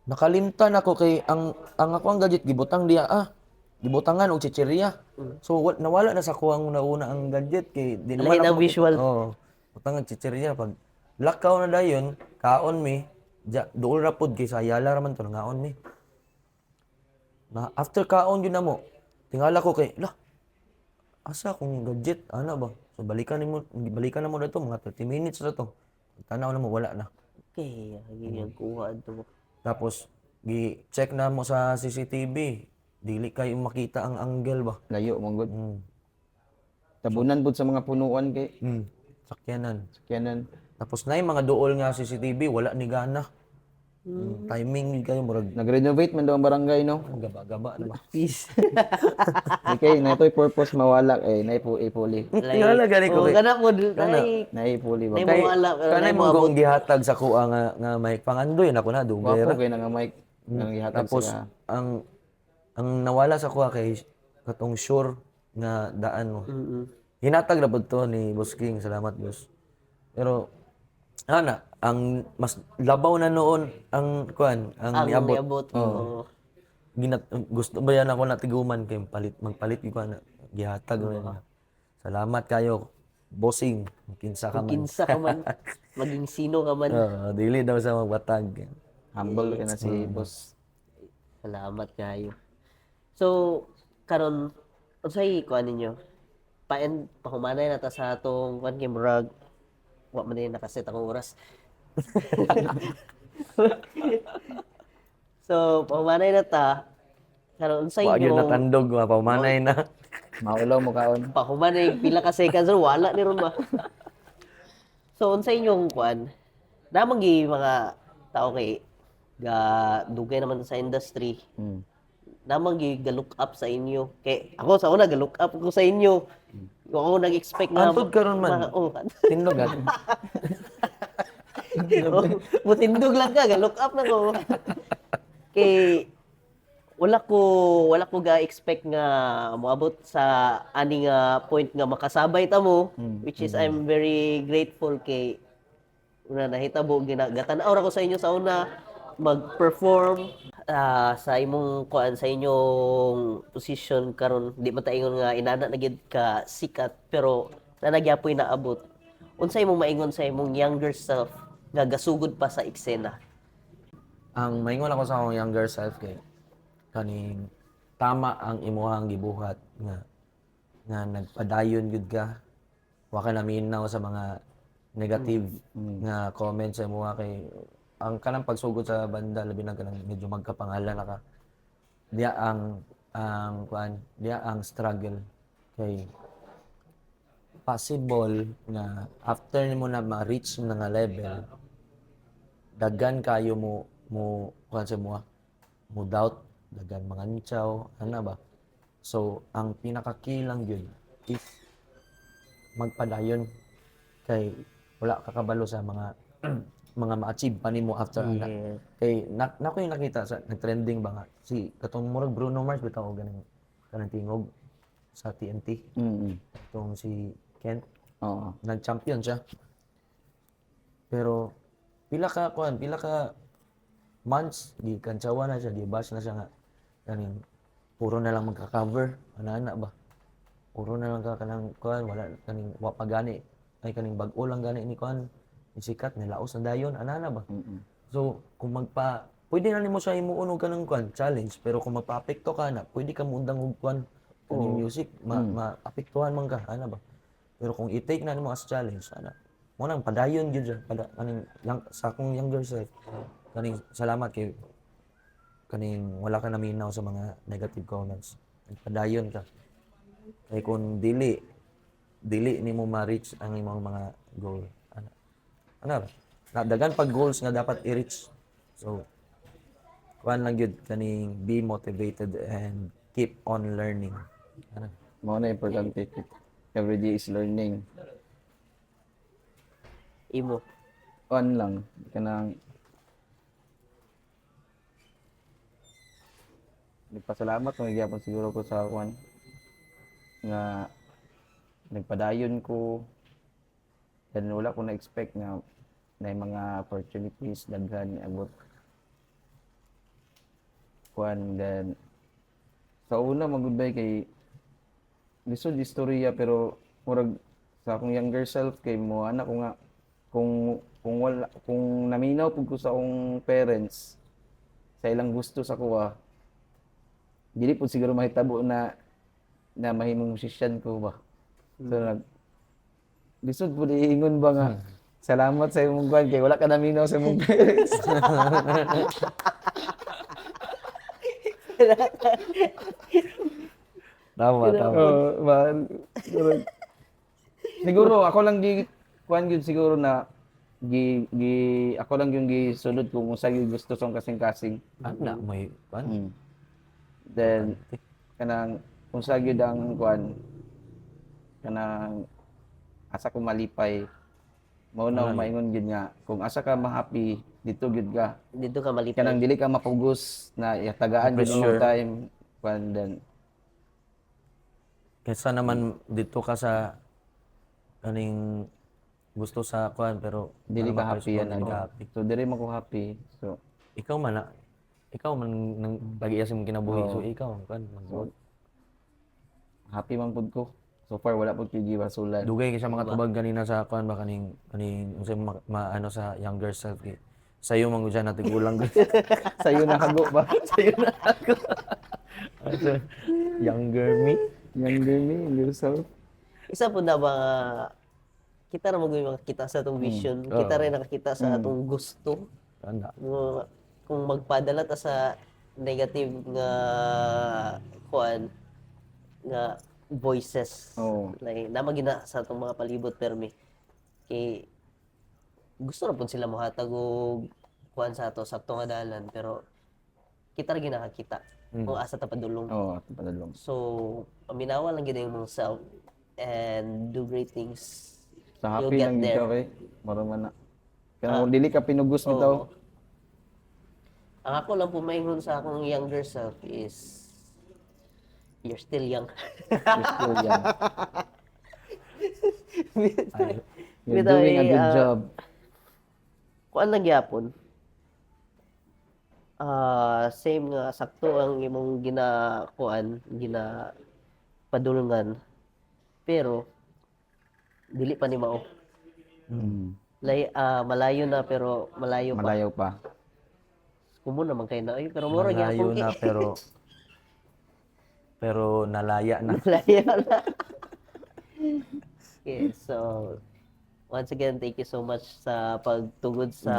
S2: Nakalimtan ako kay ang ako ang gadget gibutang diya gibutangan og chichirya. So nawala na sa kuwang nauna ang gadget kay di
S1: Lain ang visual.
S2: Oo. Butangan chichirya pag lakaw na dayon kaon mi dool ra pod kay sa ayala ra man to nangaon mi. Na after kaon yun na mo tingala ko kay asa akong gadget ana ba? So balikan na mo dito mga 30 minutes na to. Tanaw na mo wala na.
S1: Okay, yung kuha to.
S2: Tapos gi-check na mo sa CCTV. Dili kayo makita ang angle ba?
S3: Layo mong good. Tabunan pud sa mga punuan kay
S2: Sakyanan.
S3: kanan.
S2: Tapos na yung mga dool nga CCTV, wala ni gana. Timing kayo, murag
S3: Nag-renovate man daw ang barangay no.
S2: gaba-gaba na ba?
S1: Peace.
S3: Okay, na ito'y purpose mawala ipuli.
S2: Tingala gani ko.
S1: Kana mo dai.
S3: Naipuli ba?
S1: Nay mo wala.
S2: Kanay mo kong gihatag sa kuha nga may pangandoy na ko na
S3: Wapo
S2: dugera.
S3: kay nga mic nang ihatag
S2: Tapos
S3: sila.
S2: ang nawala sa kuha kay katong sure nga daan mo. Hinatag na pud to ni Boss King, salamat boss. Pero ang mas labaw na noon ang kuan, ang niabot.
S1: Niabot. Oo.
S2: Gusto ba yan ako na tiguman kay magpalit ko na gihatag na. Salamat kayo, bossing. Kinsa ka man.
S1: Kinsa ka man. Maging sino ka man.
S2: Dili daw sa magbatag.
S3: Humble ka na si boss.
S1: Salamat kayo. So, karon unsay kuan ninyo? Pahumanay na ta sa atong kuan kay murag wa man din nakaset akong oras. So, pahumanay na ta. Karon unsay
S2: Wa gyud
S1: imong
S2: natandog, mapamanay na.
S3: Maulaw mo kaon.
S1: pahumanay pila ka seconds wala ni ron ba. So, unsay inyong kuan? Namang gi mga tao kay dugay naman sa industry,
S3: Mm.
S1: namang ga-look up sa inyo. Kay ako sa una ga-look up ko sa inyo. Ako nag-expect na
S2: Antod karon man.
S1: oh,
S2: Tinlogan.
S1: mutindog lang ka, ga-look up na ko. Kay wala ko ga-expect nga moabot sa ani nga point nga makasabay ta mo, which is I'm very grateful kay una nahitabo ginagatan-aw ra ko sa inyo sa una mag-perform sa imong kuan sa inyong position karon di man ta ingon nga inana na gid ka sikat pero nanagyapoy naabot. Unsa imong maingon sa imong younger self nga gasugod pa sa eksena?
S2: Ang maingon ako sa akong younger self kay kaning tama ang imuhang gibuhat nga nagpadayon gud ka. Wa ka naminaw sa mga negative nga comments sa imuha kay ang kanang pagsugod sa banda labi na kanang medyo magkapangalan na ka. Diya ang kuan, diya ang struggle kay possible nga after nimo na ma-reach na nga level daghan kayo mo kuan sa imuha mo doubt daghan mga nitsaw ana ba. So ang pinakakilang gyud is magpadayon kay wala ka kabalo sa mga mga ma-achieve pa nimo after ana. Kay na ko yung nakita sa nag-trending ba nga si katong murag Bruno Mars bitaw og kanang tingog sa TNT.
S3: Mm.
S2: Itong si Kent
S3: Oo.
S2: nag-champion siya. Pero pila ka months di kantsawa na siya, di bash na siya nga kaning puro na lang magka-cover ana ba. Puro na lang ka kanang kuan wala kaning wa pa gani ay kaning bag-o lang gani ni kuan ni sikat nilaos na dayon ana ba. So kung pwede na nimo siya imuon og kanang kuan challenge pero kung magpaapekto ka na pwede ka muundang og kuan kaning music maapektuhan man ka ana ba. Pero kung i-take na nimo as challenge ana mo nang padayon gyud siya kaning sa akong younger self kaning salamat kay kaning wala ka naminaw sa mga negative comments. Padayon ka. Kay kung dili nimo ma-reach ang imong mga goal. Ano ba? Dagan pag goals nga dapat i-reach. So, kuan lang gyud kaning be motivated and keep on learning. Ano?
S3: Mao na importante. Every day is learning.
S1: Imo.
S3: Kuan lang kanang nagpasalamat kung gyapon siguro ko sa kuan nga nagpadayon ko then wala ko na-expect nga na mga opportunities daghan abot kuan then sa una mag-goodbye kay lisod istorya pero murag sa akong younger self kay mo anak ko nga kung naminaw pud ko sa akong parents sa ilang gusto sa kuha dili pud siguro mahitabo na mahimong musician ko ba. So lisod pud iingon ba nga salamat sa imong kuan kay wala ka naminaw sa imong parents.
S2: Tama.
S3: Siguro ako lang kuan gyud siguro na ako lang yung gisunod kung unsa gyud gusto song kasing-kasing.
S2: Ana may kuan.
S3: Then kanang unsa gyud ang kuan kanang asa ko malipay mao na maingon gyud nga kung asa ka ma-happy dito gyud ka
S1: Dito ka malipay.
S3: kanang dili ka mapugos na tagaan gyud all
S2: Pressure.
S3: time kuan then
S2: Kaysa naman dito ka sa kaning gusto sa kuan pero
S3: dili ka happy yan
S2: dili ka
S3: ano.
S2: happy.
S3: So dili man ko happy. So
S2: Ikaw man nang pag-ias mo kinabuhi.
S3: Oo.
S2: So ikaw kuan
S3: So, happy man pud ko. So far wala pud kay giwasulan.
S2: dugay kay sa mga tubag kanina sa kuan ba kaning unsay ano sa younger self kay sayo man gud siya natigulang gud.
S3: Sayo na hago ba?
S2: Sayo na ako. Ano, younger me.
S3: Younger me, yourself.
S1: Isa po na ba kita na makita sa atong vision, kita rin nakakita sa atong gusto.
S2: Ana.
S1: Kung magpadala ta sa negative nga kuan nga voices
S3: Oo.
S1: like namagina sa atong mga palibot permi kay gusto na pud sila mohatag og kuan sa ato sakto nga dalan pero kita ra ginakakita kung asa ta padulong.
S3: Oo, oh, padalong.
S1: So, paminawa lang gid yung self and do great things.
S3: Sa
S1: You'll
S3: happy
S1: get
S3: lang gid
S1: there.
S3: ka kay maro man na. Kaya kung dili ka pinugos bitaw.
S1: Oo. Ang ako lang pumaingon sa akong younger self is you're still young.
S3: You're still young. You're
S1: Bitaw,
S3: doing a good
S1: ah,
S3: job.
S1: Kuan lang gyapon. Same nga sakto ang imong gina padulungan. Pero dili pa ni mao. Malayo na pero malayo pa.
S3: Malayo pa.
S1: Kumo naman kay na ay pero mura gyapon
S2: Malayo na pero nalaya na.
S1: malayo na. Okay, so once again, thank you so much sa pagtugod sa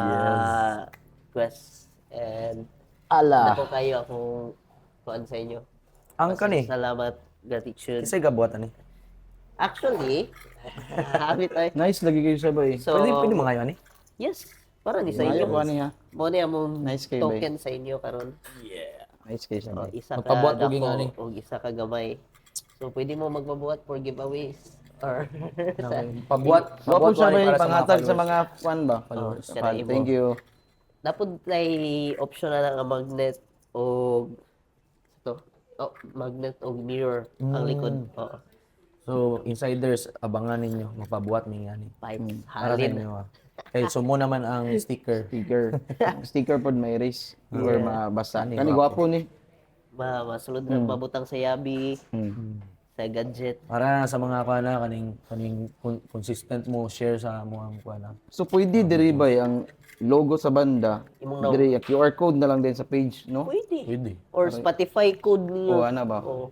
S1: quest and
S3: Ala.
S1: nako kayo akong kuan sa inyo.
S2: Ang kani,
S1: Salamat, gratitude.
S2: kisay gabuatan ni.
S1: Actually, habit ay.
S3: Nice lagi kayo sabay.
S1: So,
S2: Pwede mo ngayon ni?
S1: yes, para ni sa
S3: Mayo
S1: inyo.
S3: ko niya.
S1: Mo ni among
S3: Nice kayo,
S1: token sa inyo karon.
S3: Nice kayo sabay.
S1: Isa ka
S2: Magpabuhat og
S1: dako
S2: ingani.
S1: o isa ka gamay. So pwede mo magpabuhat for giveaways or
S2: Pabuhat
S3: Wa po siya
S2: wani
S3: may
S2: para sa mga
S3: panghatag sa
S2: followers.
S3: mga fan ba?
S1: Followers.
S3: Fan. Thank you.
S1: Dapat ay option na lang ang magnet o magnet o mirror ang likod. Oo.
S2: So, insiders, abangan ninyo. Magpabuhat mi nga ni.
S1: Pipes,
S2: Para sa
S1: halin.
S2: inyo. Okay, so mo naman ang sticker.
S3: Sticker. Sticker pod may race. Or mabasa.
S2: Kani,
S3: Kani gwapo ni.
S1: Masulod na mabutang sa yabi, sa gadget.
S2: Para sa mga kuana kaning consistent mo share sa mga kuana.
S3: So pwede diri ba ang logo sa banda?
S1: Imong
S3: Diri QR code na lang din sa page, no?
S1: Pwede.
S2: Pwede.
S1: Or Spotify code niyo.
S3: O ana ba?
S1: Oo.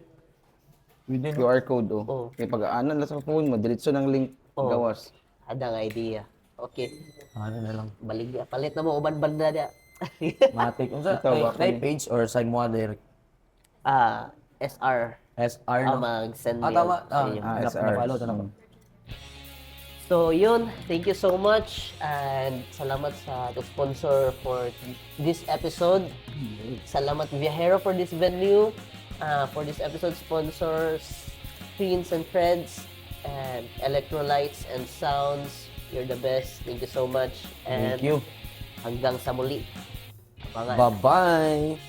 S2: Pwede no.
S3: QR code oh.
S1: Oo.
S3: Kay pag-aanan lang sa phone mo, diretso ng link gawas.
S1: Hadang idea. Okay.
S2: Ano na lang.
S1: Baligya. Palit na mo uban banda dia.
S2: Matik. Unsa
S3: Ito,
S2: ay,
S3: baka
S2: ay
S3: ni-
S2: page or side mo direct.
S1: SR.
S2: SR no.
S1: Mag-send
S2: Ah, tama.
S1: sa inyo.
S3: SR.
S2: Na-follow na ako.
S1: So, yun. Thank you so much. And salamat sa to sponsor for this episode. Salamat Viajero for this venue. For this episode, sponsors Screens and Threads and Electrolytes and Sounds. You're the best. Thank you so much. And
S2: Thank you.
S1: hanggang sa muli. Abangan.
S2: Bye-bye.